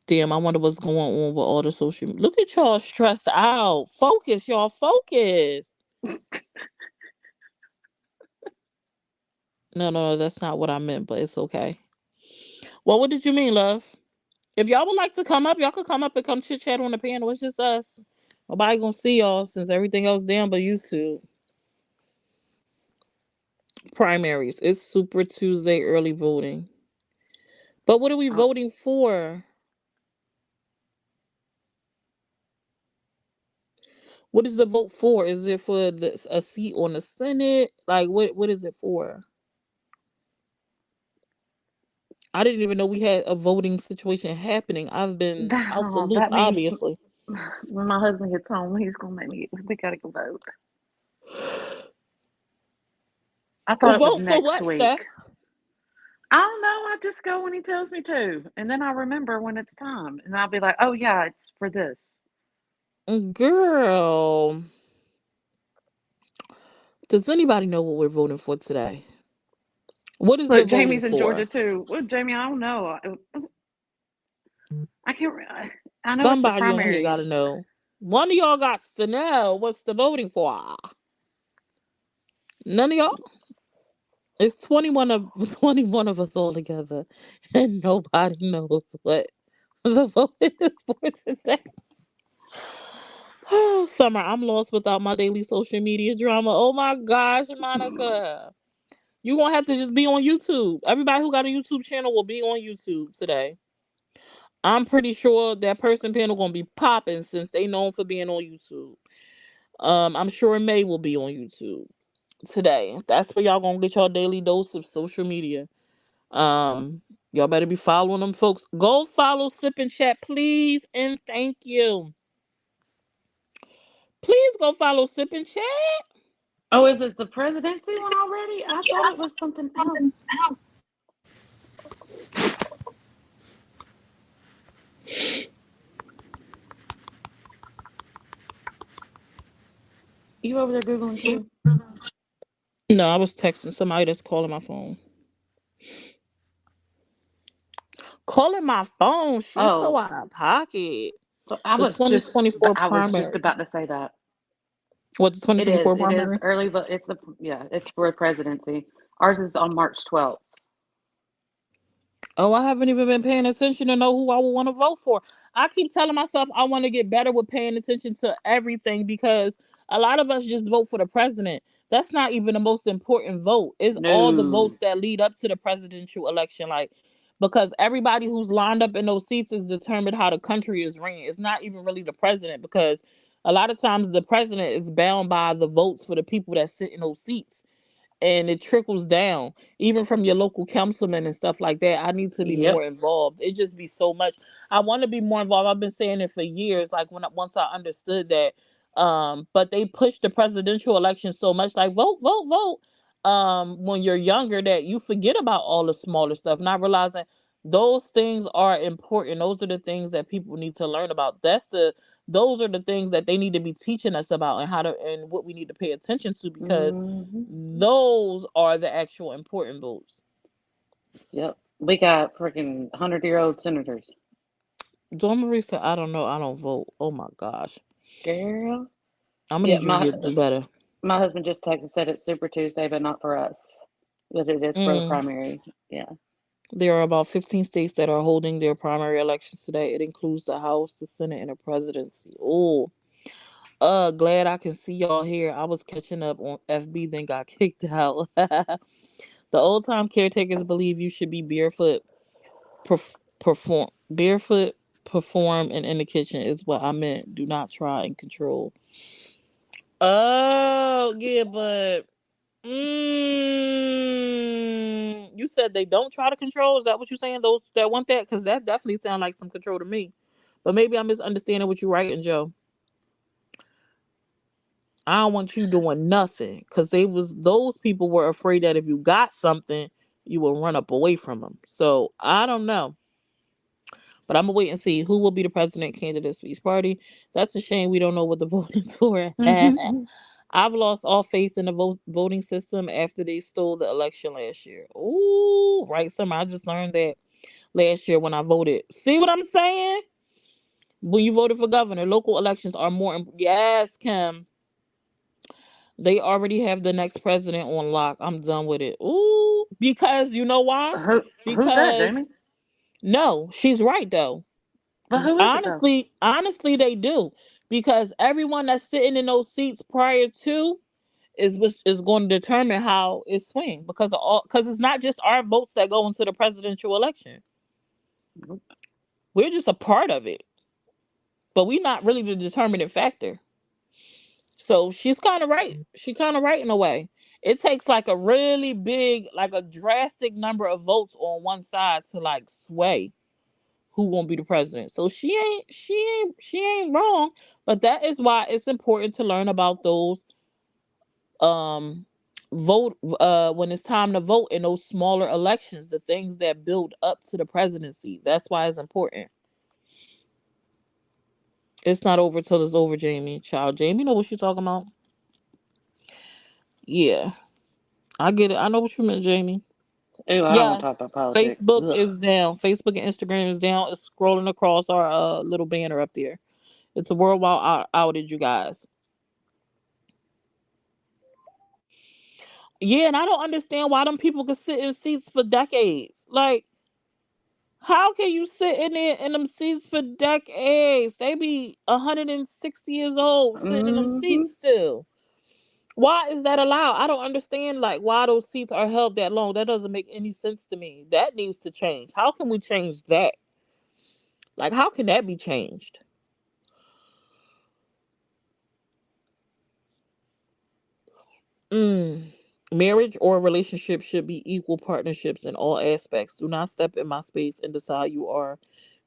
Damn, I wonder what's going on with all the social media. Look at y'all stressed out. Focus, y'all. Focus. No, no, that's not what I meant, but it's okay. Well, what did you mean, love? If y'all would like to come up, y'all could come up and come chit chat on the panel. It's just us. Nobody gonna see y'all since everything else down but YouTube. Primaries. It's Super Tuesday early voting. But what are we Oh, voting for? What is the vote for? Is it for a seat on the Senate? Like what is it for? I didn't even know we had a voting situation happening. I've been out the loop, that means obviously. when my husband gets home, he's gonna make me. We gotta go vote. I thought it was Vote for next what, Steph? week. I don't know. I just go when he tells me to, and then I remember when it's time, and I'll be like, "Oh yeah, it's for this." Girl, does anybody know what we're voting for today? What is the Look, voting Jamie's in Georgia for? too. Well, Jamie, I don't know. I can't. I know it's the Somebody on here got primary. to know. One of y'all got to know what's the voting for. None of y'all. It's 21 of us all together, and nobody knows what the vote is for today. Summer, I'm lost without my daily social media drama. Oh my gosh, Monica. You gonna have to just be on YouTube. Everybody who got a YouTube channel will be on YouTube today. I'm pretty sure that person panel gonna be popping since they known for being on YouTube. I'm sure May will be on YouTube today. That's where y'all gonna get your daily dose of social media. Y'all better be following them folks. Go follow Sip and Chat, please, and thank you. Please go follow Sip and Chat. Oh, is it the presidency one already? I thought it was something else. You over there googling too? No, I was texting somebody that's calling my phone. Calling my phone. She's so Oh, out of pocket. so The 2024 I was just primary. about to say that. What, the It is. 2024 It is primary? early, but it's the yeah. It's for presidency. Ours is on March 12th. Oh, I haven't even been paying attention to know who I would want to vote for. I keep telling myself I want to get better with paying attention to everything because a lot of us just vote for the president. That's not even the most important vote. It's all the No. votes that lead up to the presidential election. Like, because everybody who's lined up in those seats is determined how the country is ran. It's not even really the president because a lot of times the president is bound by the votes for the people that sit in those seats, and it trickles down even from your local councilman and stuff like that. I need to be more Yep. involved. It just be so much. I want to be more involved. I've been saying it for years, like once I understood that. But they push the presidential election so much, like vote, vote, vote, when you're younger, that you forget about all the smaller stuff, not realizing those things are important. Those are the things that people need to learn about. Those are the things that they need to be teaching us about, and how to, and what we need to pay attention to, because Hmm. those are the actual important votes. Yep. We got freaking 100-year-old senators. Dawn Marie said, I don't know, I don't vote. Oh my gosh. Girl. I'm gonna Yeah, need you to do better. my husband just texted said it's Super Tuesday, but not for us. But it is for the Mm. primary. Yeah. There are about 15 states that are holding their primary elections today. It includes the House, the Senate, and the presidency. Oh, glad I can see y'all here. I was catching up on FB, then got kicked out. The old time caretakers believe you should be barefoot, perform barefoot, perform, and in the kitchen is what I meant. Do not try and control. Oh, yeah, but you said they don't try to control. Is that what you're saying? Those that want that, because that definitely sounds like some control to me. But maybe I'm misunderstanding what you're writing, Joe. I don't want you doing nothing, because those people were afraid that if you got something, you will run up away from them. So I don't know. But I'm gonna wait and see who will be the president candidates for each party. That's a shame we don't know what the vote is for. I've lost all faith in the voting system after they stole the election last year. Ooh, right, Summer. I just learned that last year when I voted. See what I'm saying? When you voted for governor, local elections are more. Yes, Kim. They already have the next president on lock. I'm done with it. Ooh, because you know why? Who's that, Because Jamie? no, she's right though. But who is it though? Honestly, they do, because everyone that's sitting in those seats prior to is going to determine how it swings, because it's not just our votes that go into the presidential election. Nope. We're just a part of it, but we're not really the determining factor. So she's kind of right. She kind of right in a way. It takes like a really big, like a drastic number of votes on one side to like sway who won't be the president. So she ain't wrong. But that is why it's important to learn about those um vote when it's time to vote in those smaller elections, the things that build up to the presidency. That's why it's important. It's not over till it's over, Jamie. Child, Jamie know what she's talking about. Yeah, I get it. I know what you meant, Jamie. Ew, I don't want to talk about Yes, politics. Facebook Ugh. is down. Facebook and Instagram is down. It's scrolling across our little banner up there. It's a worldwide outage, you guys. Yeah, and I don't understand why them people can sit in seats for decades. Like, how can you sit in there in them seats for decades? They be 160 years old sitting in them Hmm. seats still. Why is that allowed? I don't understand like why those seats are held that long. That doesn't make any sense to me. That needs to change. How can we change that? Like, how can that be changed? Mm. Marriage or relationship should be equal partnerships in all aspects. Do not step in my space and decide you are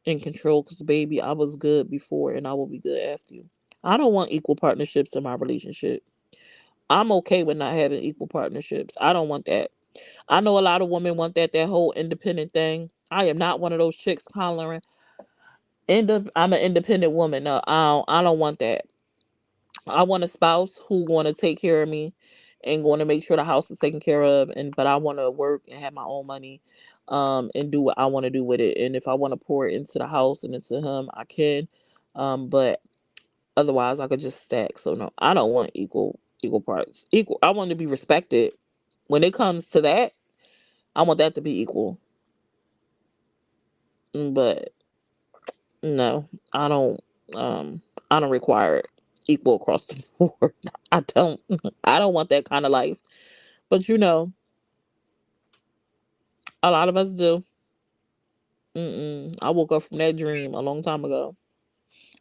in control, because, baby, I was good before and I will be good after you. I don't want equal partnerships in my relationship. I'm okay with not having equal partnerships. I don't want that. I know a lot of women want that whole independent thing. I am not one of those chicks hollering. I'm an independent woman. No, I don't want that. I want a spouse who want to take care of me and going to make sure the house is taken care of, and but I want to work and have my own money, and do what I want to do with it. And if I want to pour it into the house and into him, I can. But otherwise I could just stack. So no, I don't want equal parts. Equal, I want to be respected. When it comes to that, I want that to be equal. But no, I don't um I don't require it equal across the board. I don't. I don't want that kind of life. But a lot of us do. I woke up from that dream a long time ago.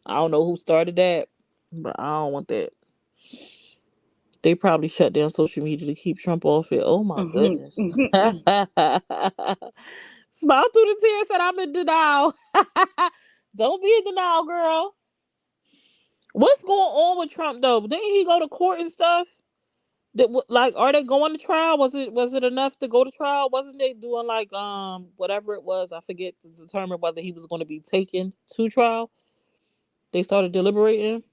I don't know who started that, but I don't want that. They probably shut down social media to keep Trump off it. Oh my goodness. Smile through the tears that I'm in denial. Don't be in denial, girl. What's going on with Trump though? Didn't he go to court and stuff? Like, are they going to trial? Was it enough to go to trial? Wasn't they doing like whatever it was? I forget, to determine whether he was going to be taken to trial. They started deliberating,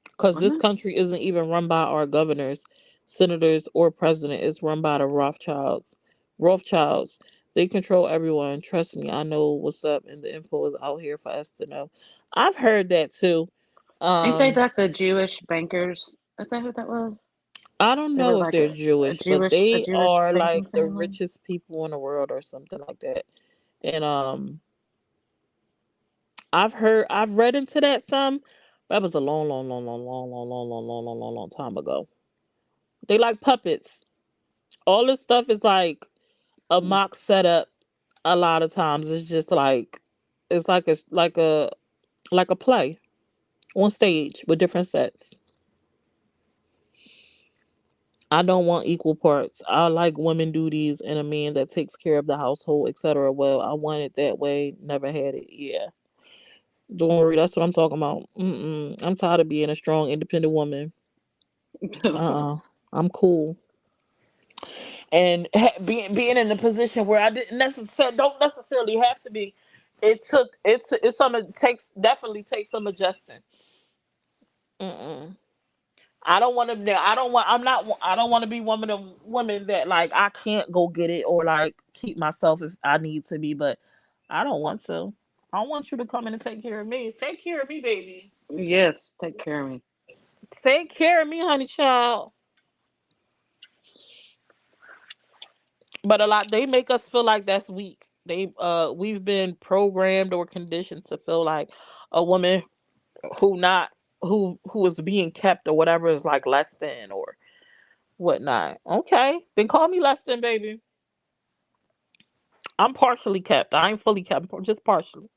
because Wasn't this it? country isn't even run by our governors, senators, or president. It's run by the Rothschilds. Rothschilds. They control everyone. Trust me, I know what's up, and the info is out here for us to know. I've heard that too. Ain't they Um, like the Jewish bankers? Is that who that was? I don't They were know if like they're a Jewish, but a they Jewish are like banking the family. richest people in the world or something like that. And I've read into that some. That was a long, long, long, long, long, long, long, long, long, long, long, long time ago. They like puppets. All this stuff is like a mock setup. A lot of times it's just like it's like a play. on stage with different sets. I don't want equal parts. I like women duties and a man that takes care of the household, etc. Well, I want it that way. Never had it. Yeah, don't worry. That's what I'm talking about. I'm tired of being a strong, independent woman. I'm cool. And being in a position where I didn't necessarily don't necessarily have to be. It's some it takes definitely takes some adjusting. Mm-mm. I don't want to. I don't want. I'm not. I don't want to be one of them women that like I can't go get it or like keep myself if I need to be. But I don't want to. I want you to come in and take care of me. Take care of me, baby. Yes, take care of me. Take care of me, honey child. But a lot they make us feel like that's weak. We've been programmed or conditioned to feel like a woman who not who is being kept or whatever is like less than or whatnot. Okay, then call me less than, baby. I'm partially kept. I ain't fully kept, just partially.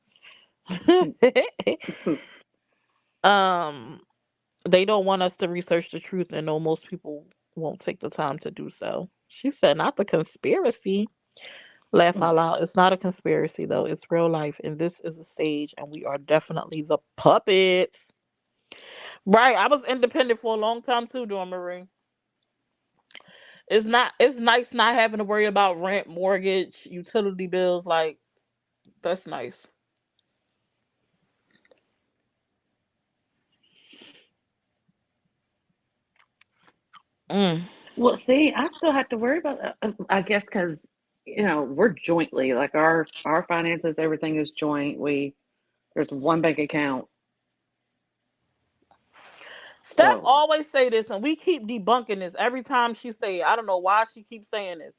um, they don't want us to research the truth, and know most people won't take the time to do so. She said, "Not the conspiracy." Laugh out loud. It's not a conspiracy though. It's real life, and this is a stage, and we are definitely the puppets. Right. I was independent for a long time too, Dawn Marie. It's not. It's nice not having to worry about rent, mortgage, utility bills. Like that's nice. Mm. Well, see, I still have to worry about that. I guess because we're jointly like our finances, everything is joint. There's one bank account, Steph so always say this, and we keep debunking this every time she say it. I don't know why she keeps saying this.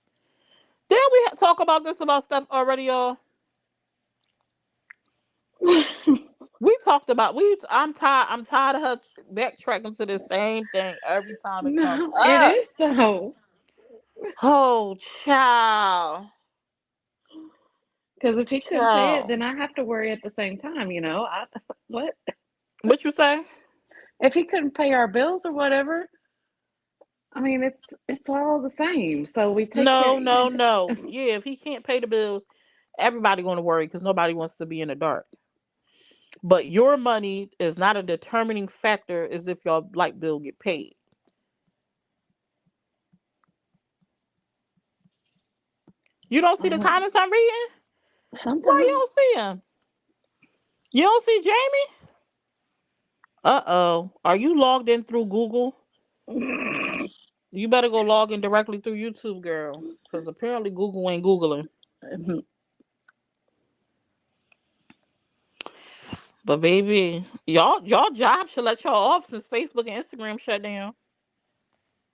Did we talk about this about Steph already, y'all? We talked about we. I'm tired. I'm tired of her backtracking to the same thing every time it comes no, it up. is though. Oh, child, Because if he couldn't pay it, child. then I have to worry at the same time. What What you say? if he couldn't pay our bills or whatever? I mean, it's all the same. So we take care. No, no, no. Yeah, if he can't pay the bills, everybody going to worry because nobody wants to be in the dark. But your money is not a determining factor as if your light bill get paid. You don't see the Well, comments I'm reading? Why you sometimes. don't see them? You don't see Jamie? Uh-oh. Are you logged in through Google? You better go log in directly through YouTube, girl. Because apparently Google ain't Googling. But baby, y'all job should let y'all off since Facebook and Instagram shut down.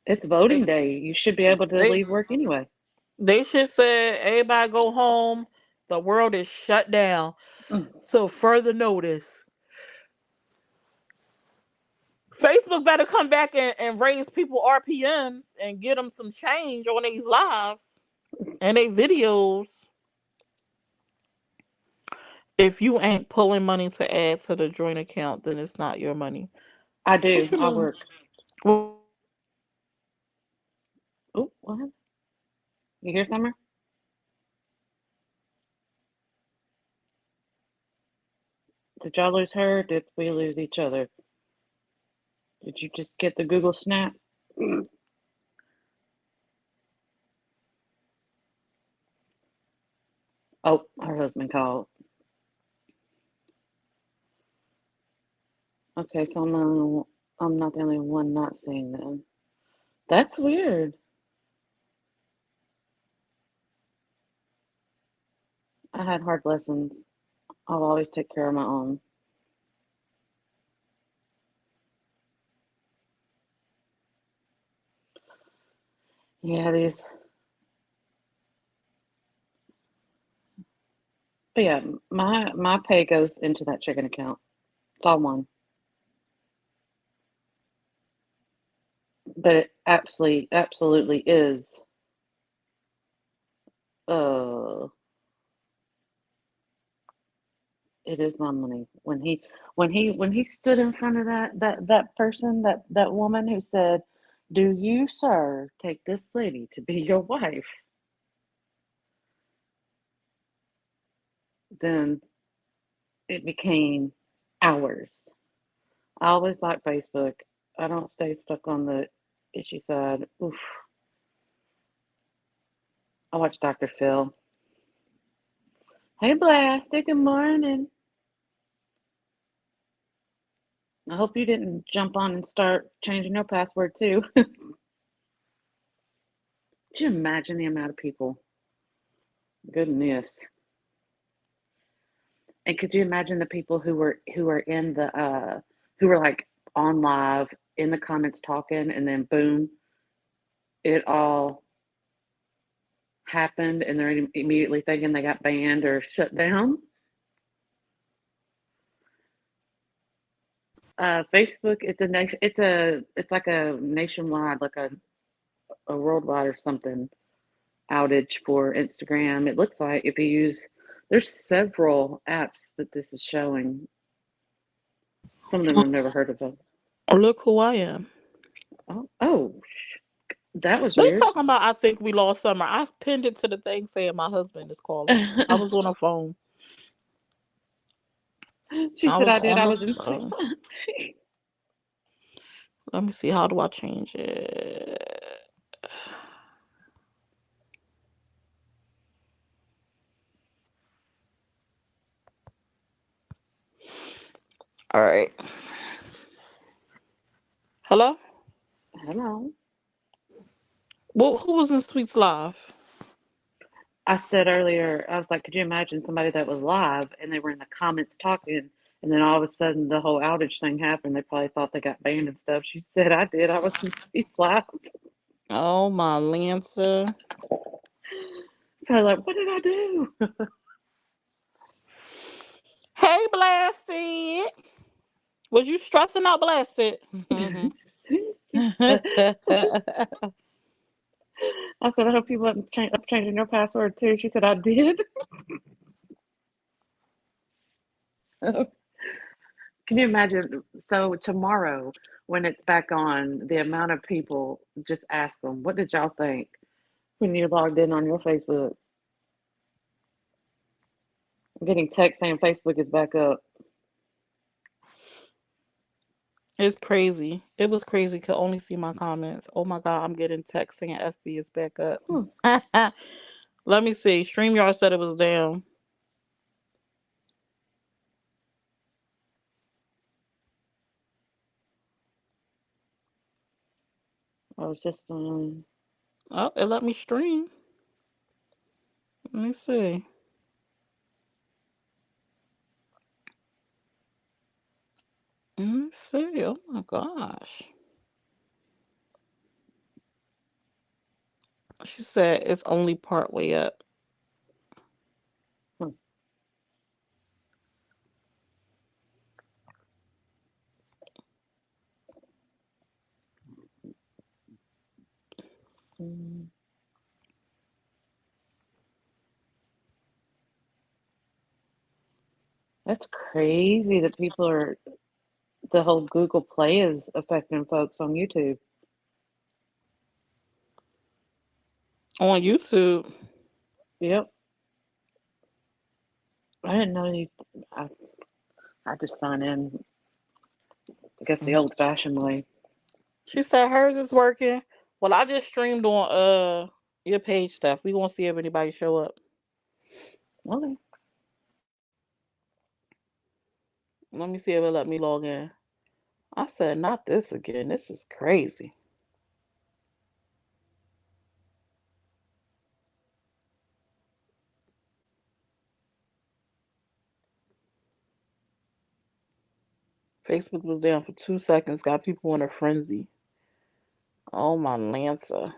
It's They voting day. You should be able to they leave work anyway. they should say everybody go home. The world is shut down. So further notice. Facebook better come back and raise people RPMs and get them some change on these lives and they videos. If you ain't pulling money to add to the joint account, then it's not your money. I What do. you I mean? work. What Oh, what? You hear Summer? Did y'all lose her? Did we lose each other? Did you just get the Google snap? Oh, her husband called. Okay, so I'm not the only one not seeing them. That's weird. I had hard lessons. I'll always take care of my own. Yeah, these. But yeah, my pay goes into that checking account. It's all one. But it absolutely is. Uh, It is my money. When he stood in front of that person, that woman who said, "Do you, sir, take this lady to be your wife?" Then it became ours. I always like Facebook. I don't stay stuck on the issue side. Oof. I watch Dr. Phil. Hey, Blasty, good morning. I hope you didn't jump on and start changing your password too. Could you imagine the amount of people? Goodness. And could you imagine the people who were in the who were like on live in the comments talking, and then boom, it all happened, and they're immediately thinking they got banned or shut down. Facebook, it's like a nationwide, like a worldwide or something outage for Instagram. It looks like if you use, there's several apps that this is showing. Some of them I've never heard of them. Look who I am. Oh, that was They weird. talking about I think we lost summer. I pinned it to the thing saying my husband is calling. I was on the phone. She I said was I did. on I the was in sweet phone. spot. Let me see. How do I change it? All right. Hello? Hello. Well, who was in Sweets Live? I said earlier, I was like, could you imagine somebody that was live and they were in the comments talking, and then all of a sudden the whole outage thing happened? They probably thought they got banned and stuff. She said I did. I was in sweet live. Oh, my Lancer. Probably like, what did I do? Hey, Blasted. Was you stressing out, Blasted? She said, I said, I hope people are changing their password too. She said, I did. Can you imagine? So tomorrow, when it's back on, the amount of people, just ask them, what did y'all think when you logged in on your Facebook? I'm getting text saying Facebook is back up. It's crazy. It was crazy. Could only see my comments. Oh my god, I'm getting text saying FB is back up. Hmm. Let me see. StreamYard said it was down. I was just Oh, it let me stream. Let me see. Let me see. Oh my gosh. She said it's only part way up. hmm. Hmm. That's crazy that people are, the whole Google Play is affecting folks on YouTube. On YouTube. Yep. I didn't know you. I, I just sign in, I guess, the old fashioned way. She said hers is working. Well, I just streamed on your page stuff. We gonna see if anybody show up. Okay. Let me see if it let me log in. I said not this again. This is crazy. Facebook was down for 2 seconds. Got people in a frenzy. Oh my Lancer.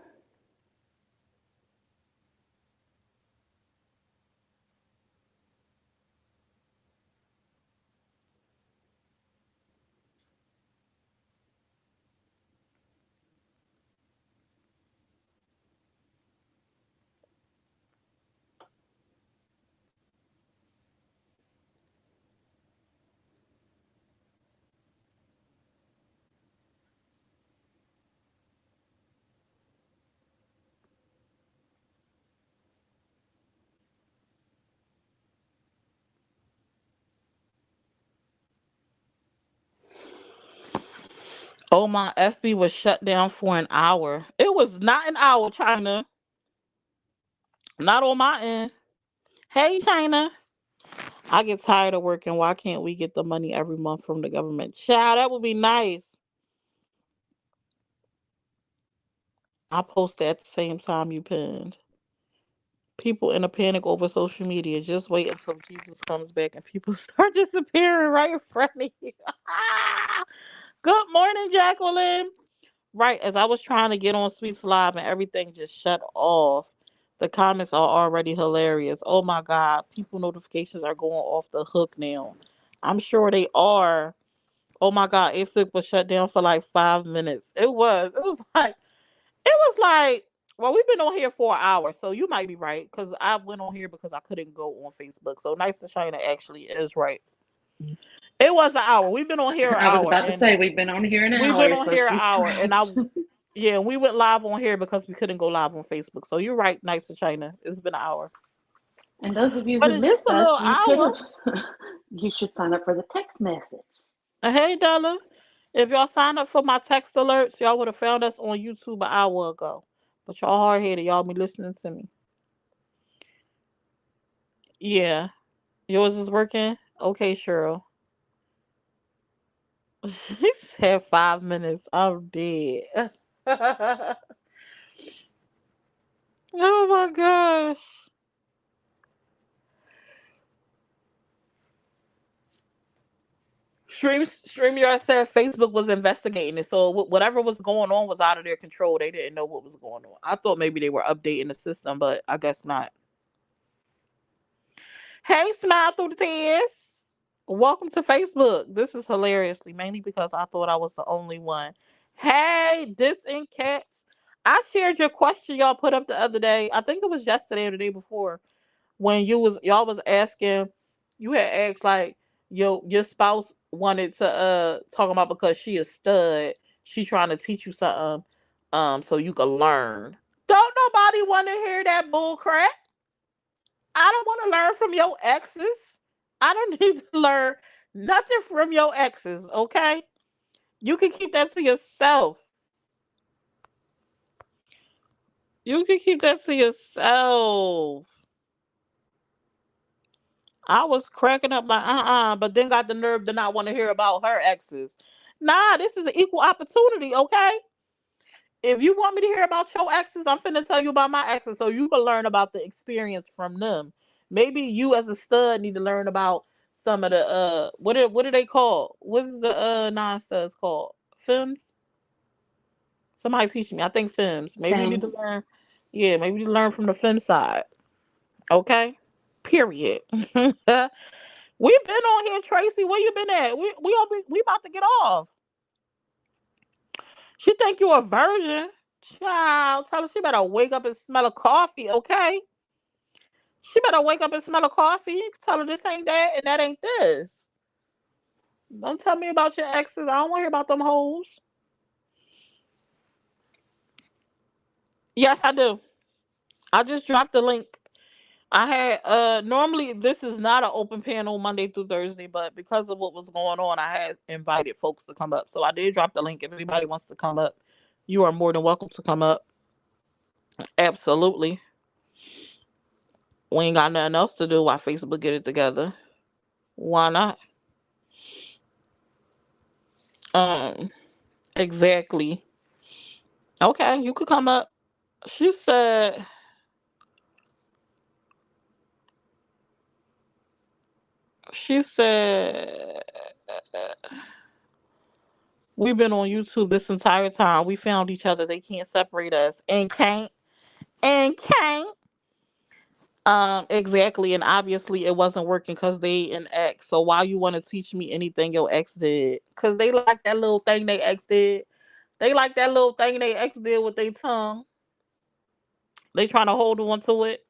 Oh, my FB was shut down for an hour. It was not an hour, China. Not on my end. Hey, China. I get tired of working. Why can't we get the money every month from the government? Child, that would be nice. I posted at the same time you pinned. People in a panic over social media. Just wait until Jesus comes back and people start disappearing right in front of you. Good morning, Jacqueline. Right, as I was trying to get on Sweet Live and everything just shut off. The comments are already hilarious. Oh my God, people notifications are going off the hook now. I'm sure they are. Oh my God, Ssip was shut down for like 5 minutes. It was. It was like. It was like. Well, we've been on here for an hour, so you might be right. Because I went on here because I couldn't go on Facebook. So Nice to China actually is right. It was an hour. We've been on here an I was hour, about to and say we've been on here an we went hour, on so here an she's hour, and I correct. yeah, we went live on here because we couldn't go live on Facebook. So you're right, Nice to China. It's been an hour. And those of you But who it's just missed a little us, you could hour. have. You should sign up for the text message. Hey, Della. If y'all signed up for my text alerts, y'all would have found us on YouTube an hour ago. But y'all hard headed. Y'all be listening to me. Yeah. Yours is working? Okay, Cheryl. She said 5 minutes. I'm dead. Oh my gosh. StreamYard said Facebook was investigating it, so whatever was going on was out of their control. They didn't know what was going on. I thought maybe they were updating the system, but I guess not. Hey, smile through the tears. Welcome to Facebook. This is hilariously mainly because I thought I was the only one. Hey, this and cats. I shared your question y'all put up the other day. I think it was yesterday or the day before when y'all was asking, you had asked like your spouse wanted to talk about because she a stud, she trying to teach you something so you can learn. Don't nobody want to hear that bull crap. I don't want to learn from your exes. I don't need to learn nothing from your exes, okay? You can keep that to yourself. You can keep that to yourself. I was cracking up like, but then got the nerve to not want to hear about her exes. Nah, this is an equal opportunity, okay? If you want me to hear about your exes, I'm finna tell you about my exes so you can learn about the experience from them. Maybe you as a stud need to learn about some of the what are they called? What is the non-studs called? Femmes? Somebody teach me. I think femmes. Maybe you need to Thames. learn. Yeah, maybe you learn from the femme side. Okay? Period. We've been on here, Tracy. Where you been at? We about to get off. She think you a virgin. Child, tell her she better wake up and smell a coffee, okay? She better wake up and smell a coffee. Tell her this ain't that and that ain't this. Don't tell me about your exes. I don't want to hear about them hoes. Yes, I do. I just dropped the link. I had normally this is not an open panel Monday through Thursday, but because of what was going on, I had invited folks to come up. So I did drop the link. If anybody wants to come up, you are more than welcome to come up. Absolutely. We ain't got nothing else to do while Facebook get it together. Why not? Um, exactly. Okay, you could come up. She said she said we've been on YouTube this entire time. We found each other. They can't separate us. And can't. Exactly, and obviously it wasn't working because they an ex. So why you want to teach me anything your ex did? Cause they like that little thing they ex did. They like that little thing they ex did with their tongue. They trying to hold on to it.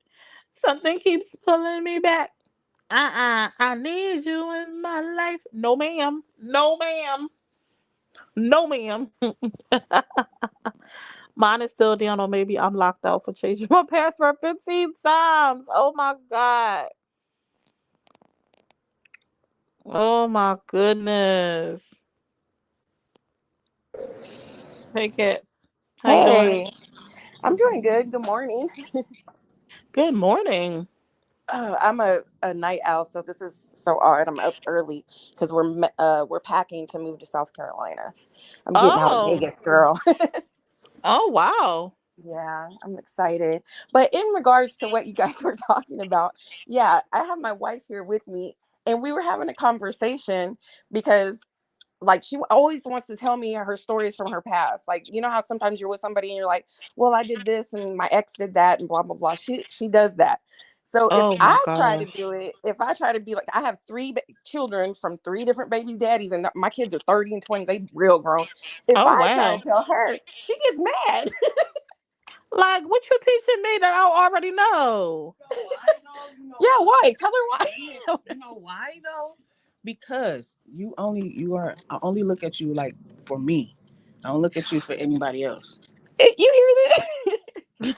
Something keeps pulling me back. I need you in my life. No, ma'am. No, ma'am. No, ma'am. Mine is still down, or maybe I'm locked out for changing my password 15 times. Oh my God. Oh my goodness. Hey, Cats. How you doing? Hey, I'm doing good. Good morning. Good morning. I'm a night owl, so this is so odd. I'm up early because we're packing to move to South Carolina. I'm getting out of Oh. Vegas, girl. Oh, wow. Yeah, I'm excited. But in regards to what you guys were talking about, yeah, I have my wife here with me, and we were having a conversation because like she always wants to tell me her stories from her past. Like, you know how sometimes you're with somebody and you're like, well, I did this and my ex did that and blah blah blah. She does that. So if Oh, my I try to gosh. do it, if I try to be like, I have children from three different baby daddies, and my kids are 30 and 20, they real grown. If Oh, I try wow. and tell her, she gets mad. Like, what you teaching me that I already know? Yeah, why? Tell her why. You know why though? Because I only look at you like for me. I don't look at you for anybody else. You hear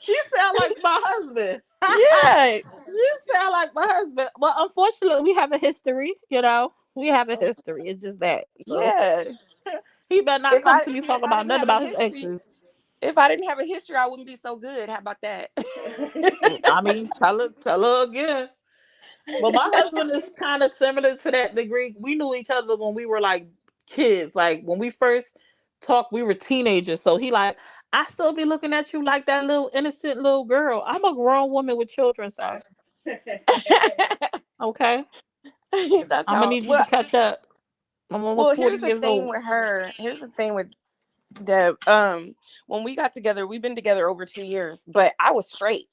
You sound like my husband. that? You sound like my husband. Well, unfortunately, we have a history, you know. We have a history. It's just that. So Yeah, yeah. he better not If come I to me see, if talking I about didn't nothing have a about his history, exes. if I didn't have a history, I wouldn't be so good. How about that? I mean, tell her again. But my husband is kind of similar to that degree. We knew each other when we were like kids. Like when we first talked, we were teenagers. So he like, I still be looking at you like that little innocent little girl. I'm a grown woman with children, sir. Okay, That's I'm gonna how. need you to catch up. I'm almost Well, 40 here's the years thing old. with her. Here's the thing with Deb. When we got together, we've been together over 2 years, but I was straight,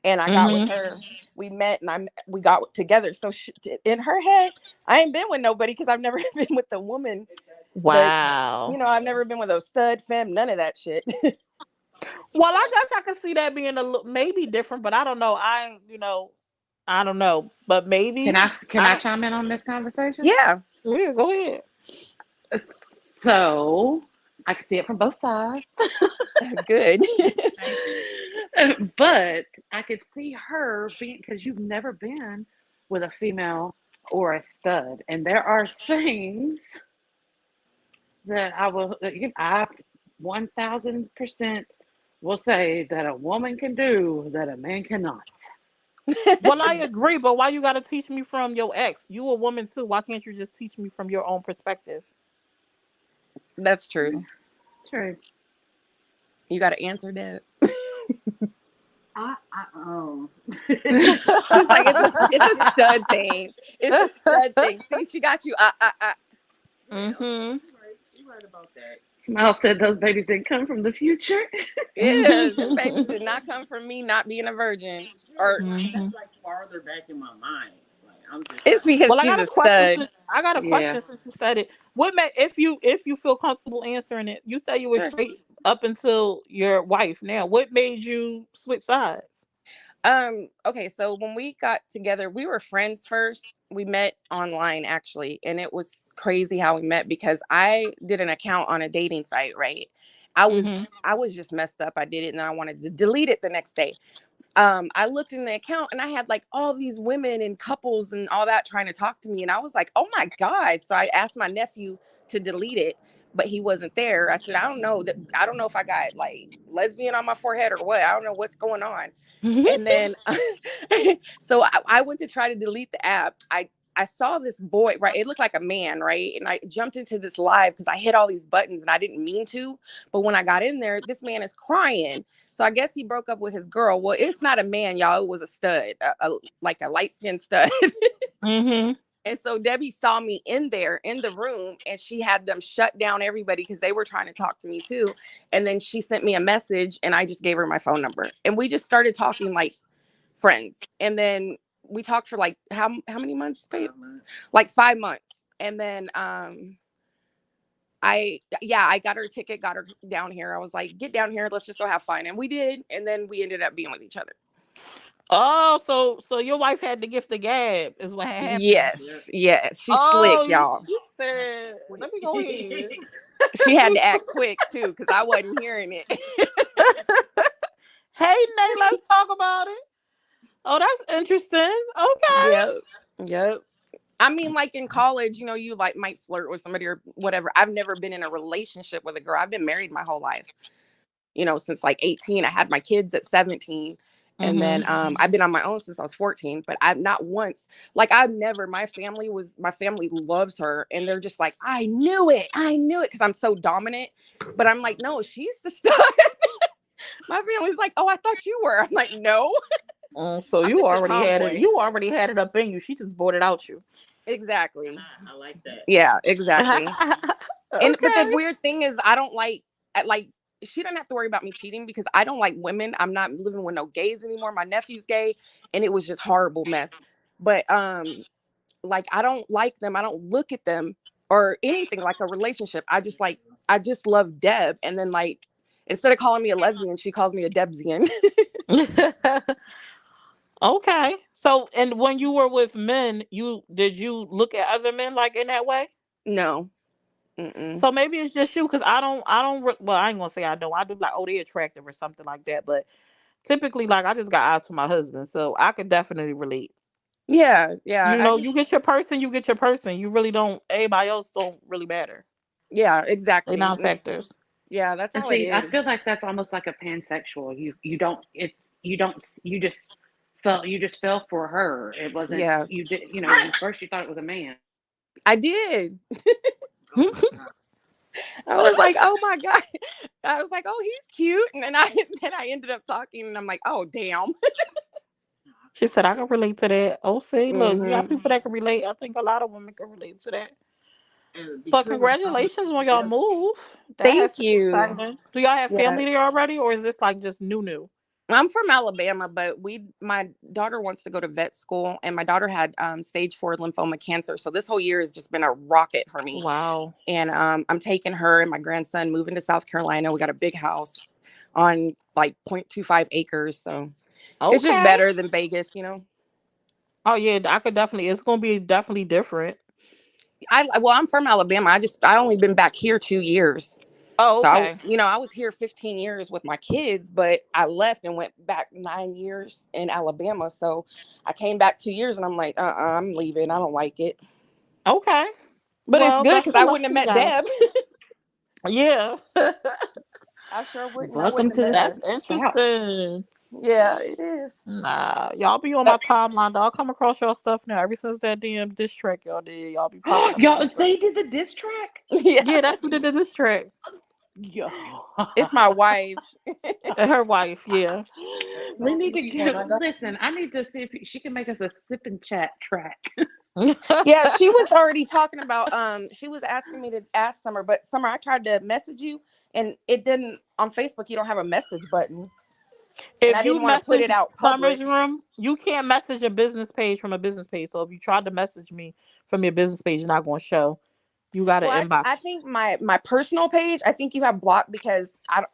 and I got with Hmm. her. We met, and we got together. So in her head, I ain't been with nobody because I've never been with a woman. That's Wow. I've never been with a stud femme. None of that shit. Well, I guess I could see that being a little maybe different, but I don't know. I don't know, but Can maybe I I don't. chime in on this conversation? Yeah, Yeah, go ahead. So I can see it from both sides. good. Thank you. But I could see her being, because you've never been with a female or a stud, and there are things that I 1000% will say that a woman can do that a man cannot. Well, I agree, but why you got to teach me from your ex? You a woman too. Why can't you just teach me from your own perspective? That's true. True. You got to answer that. I She's like, it's a stud thing. It's a stud thing. See, she got you. Yeah, Mm-hmm. she right about that. Smile said those babies didn't come from the future. Yeah, them babies did not come from me not being a virgin. Yeah, Or Hmm. that's like farther back in my mind. Like I'm just it's like, because Well, I she's got a a question. stud. I got a Yeah. question since you said it. What made if you feel comfortable answering it? You say you were Sure. straight up until your wife. Now, what made you switch sides? Okay, so when we got together, we were friends first. We met online actually, and it was crazy how we met because I did an account on a dating site, right? Mm-hmm. I was just messed up. I did it and then I wanted to delete it the next day. I looked in the account and I had like all these women and couples and all that trying to talk to me. And I was like, oh my God. So I asked my nephew to delete it, but he wasn't there. I said, I don't know if I got like lesbian on my forehead or what. I don't know what's going on. And then so I went to try to delete the app. I saw this boy, right? It looked like a man, right? And I jumped into this live because I hit all these buttons and I didn't mean to. But when I got in there, this man is crying. So I guess he broke up with his girl. Well, it's not a man, y'all. It was a stud, like a light skinned stud. Mm-hmm. And so Debbie saw me in there in the room and she had them shut down everybody because they were trying to talk to me too. And then she sent me a message and I just gave her my phone number. And we just started talking like friends. And then we talked for like how many months, babe? Like 5 months. And then I got her a ticket, got her down here. I was like, get down here, let's just go have fun. And we did. And then we ended up being with each other. Oh, so your wife had the gift of gab is what had happened. yeah. Yes, yes. She's slick, Oh, y'all. she said, "Let me go ahead." She had to act quick too, because I wasn't hearing it. Hey, Nate, let's talk about it. Oh, that's interesting. Okay. Yep. Yep. I mean, like in college, you know, you like might flirt with somebody or whatever. I've never been in a relationship with a girl. I've been married my whole life, you know, since like 18. I had my kids at 17. And then Mm-hmm. I've been on my own since I was 14, but I've not once, like I've never, my family loves her. And they're just like, I knew it. Cause I'm so dominant. But I'm like, no, she's the stud. My family's like, oh, I thought you were. I'm like, no, So I'm you just a already had it. tomboy. You already had it up in you. She just bought it out you. Exactly. I like that. Yeah, exactly. And but the Okay. weird thing is I don't like she doesn't have to worry about me cheating because I don't like women. I'm not living with no gays anymore. My nephew's gay and it was just horrible mess. But like I don't like them. I don't look at them or anything like a relationship. I just love Deb. And then like instead of calling me a lesbian, she calls me a Debsian. Okay. So, and when you were with men, did you look at other men like in that way? No. Mm-mm. So maybe it's just you, because well, I ain't gonna say I don't. I do like, oh, they attractive or something like that. But typically, like, I just got eyes for my husband, so I could definitely relate. Yeah, yeah. You I know, you just get your person, you get your person. You really don't. Everybody else don't really matter. yeah, They exactly. not factors. Yeah, that's And all it see, I is. feel like that's almost like a pansexual. You just fell for her. It wasn't Yeah, you did you know first you thought it was a man. I did. I was like, oh my God. I was like, oh, he's cute. And then I then I ended up talking and I'm like, oh damn. She said I can relate to that. Oh, see, look, you got Hmm. people that can relate. I think a lot of women can relate to that. And But because I was congratulations on y'all move. That has Thank to be you. exciting. Do y'all have Yeah. family there already, or is this like just new? I'm from Alabama, but my daughter wants to go to vet school and my daughter had stage 4 lymphoma cancer. So this whole year has just been a rocket for me. Wow. And I'm taking her and my grandson moving to South Carolina. We got a big house on like 0.25 acres. So it's just Okay. better than Vegas, you know. Oh yeah, I could definitely. It's gonna be definitely different. I'm from Alabama. I only been back here 2 years. Oh, So okay. I was here 15 years with my kids, but I left and went back 9 years in Alabama. So I came back 2 years and I'm like, I'm leaving. I don't like it. Okay. But it's Well, good best because of I luck wouldn't have to you met guys. Deb. Yeah. I sure wouldn't. I Welcome wouldn't have to the met That's her. South. interesting. Yeah, it is. Nah, y'all be on my timeline. Though. I'll come across y'all stuff now. Ever since that damn diss track y'all did, y'all be popping up on my Y'all, stuff. they did the diss track. Yeah, Yeah, that's who did the diss track. Yo, it's my wife. And her wife. Yeah. we need to and get. I got Listen, I need to see if she can make us a sip and chat track. Yeah, she was already talking about she was asking me to ask Summer, but Summer, I tried to message you and it didn't on Facebook, you don't have a message button. And If I you didn't want to put message it out Summer's public. room, you can't message a business page from a business page. So if you tried to message me from your business page, it's not going to show. You got to Well, inbox. I think my personal page, I think you have blocked because I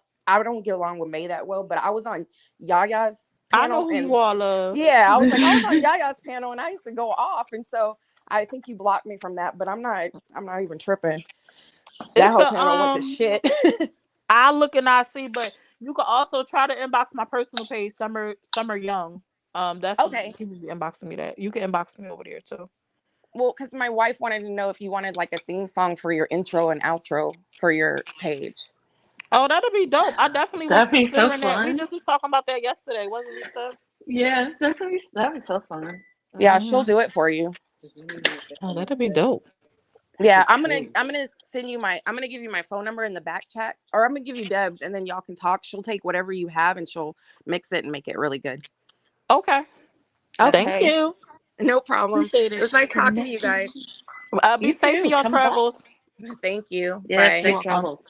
don't get along with May that well, but I was on Yaya's I know panel who you and all love. yeah, I was on Yaya's panel and I used to go off and so I think you blocked me from that, but I'm not even tripping. That It's whole a panel went to shit. I look and I see, but you can also try to inbox my personal page, Summer Young. That's the Okay. people be inboxing me that. You can inbox me over there too. Well, because my wife wanted to know if you wanted like a theme song for your intro and outro for your page. Oh, that'll be dope. I definitely was That'd be so considering that. We fun. just was talking about that yesterday, wasn't we, Steph? Yeah, that'd be so fun. Yeah, she'll Mm-hmm. do it for you. Oh, that'll be dope. That'd Yeah, be cool. I'm gonna give you my phone number in the back chat, or I'm gonna give you Deb's, and then y'all can talk. She'll take whatever you have and she'll mix it and make it really good. Okay. Thank Okay, you. no problem. Appreciate It it. was nice talking to you Connecting. guys. Be You safe in too. your Come back. travels. Thank you. Yes, Bye. You're safe welcome. travels.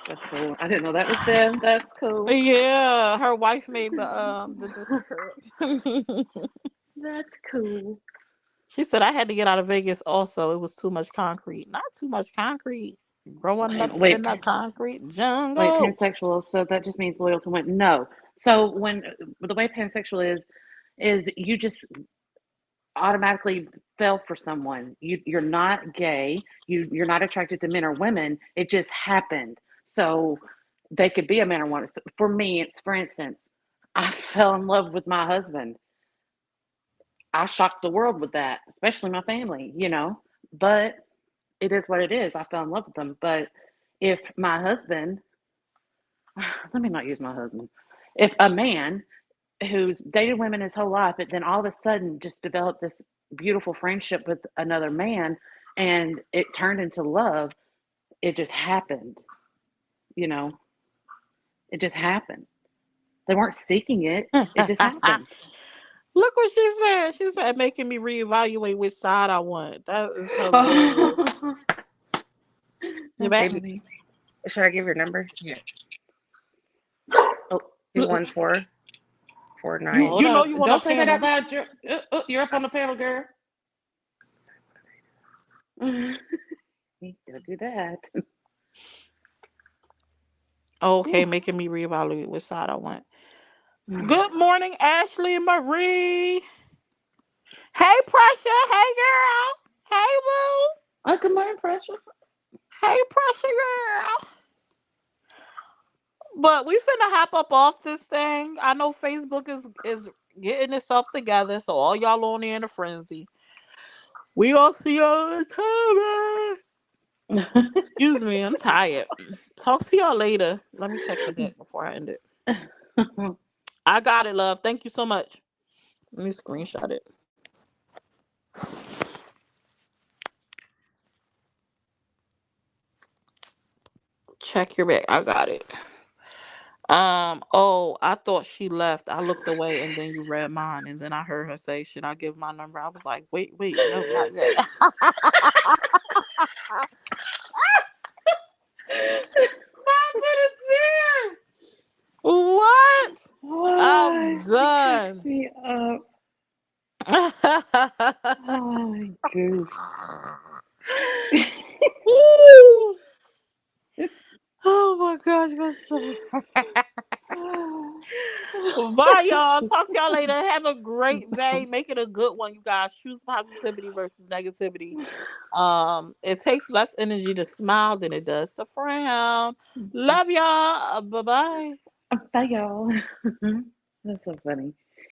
That's cool. I didn't know that was them. That's cool. Yeah, her wife made the district. That's cool. She said I had to get out of Vegas also. It was too much concrete. Not too much concrete. Growing Wait, up wait, in the concrete wait. jungle. Pansexual. So that just means loyal to women. No. So when the way pansexual is you just automatically fell for someone. You're not gay. You're not attracted to men or women. It just happened. So they could be a man or woman. For me, it's for instance, I fell in love with my husband. I shocked the world with that, especially my family, But it is what it is. I fell in love with them. But if my husband, let me not use my husband, if a man who's dated women his whole life, but then all of a sudden just developed this beautiful friendship with another man and it turned into love, it just happened, you know, it just happened. They weren't seeking it, it just happened. Look what she said. She said making me reevaluate which side I want. That is hilarious. You back? Baby, should I give your number? Oh, 214-49. hold You know up. you want a Don't say that panel. out loud. You're up on the panel, girl. Don't do that. Okay, making me reevaluate which side I want. Good morning, Ashley Marie. Hey, Pressure. Hey, girl. Hey, Boo. Oh, good morning, Pressure. Hey, Pressure girl. But we finna hop up off this thing. I know Facebook is getting itself together, so all y'all on there in a frenzy. We all see y'all in the time. Excuse me, I'm tired. Talk to y'all later. Let me check the deck before I end it. I got it, love. Thank you so much. Let me screenshot it. Check your back. I got it. Oh, I thought she left. I looked away and then you read mine and then I heard her say, "Should I give my number?" I was like, wait, no, not yet. I didn't see her. What? Oh, I'm she cracks done. me up. Oh, my goof. Woo. Oh my gosh, that's so bye, y'all. Talk to y'all later. Have a great day. Make it a good one, you guys. Choose positivity versus negativity. It takes less energy to smile than it does to frown. Love y'all. Bye bye. Bye, y'all. That's so funny.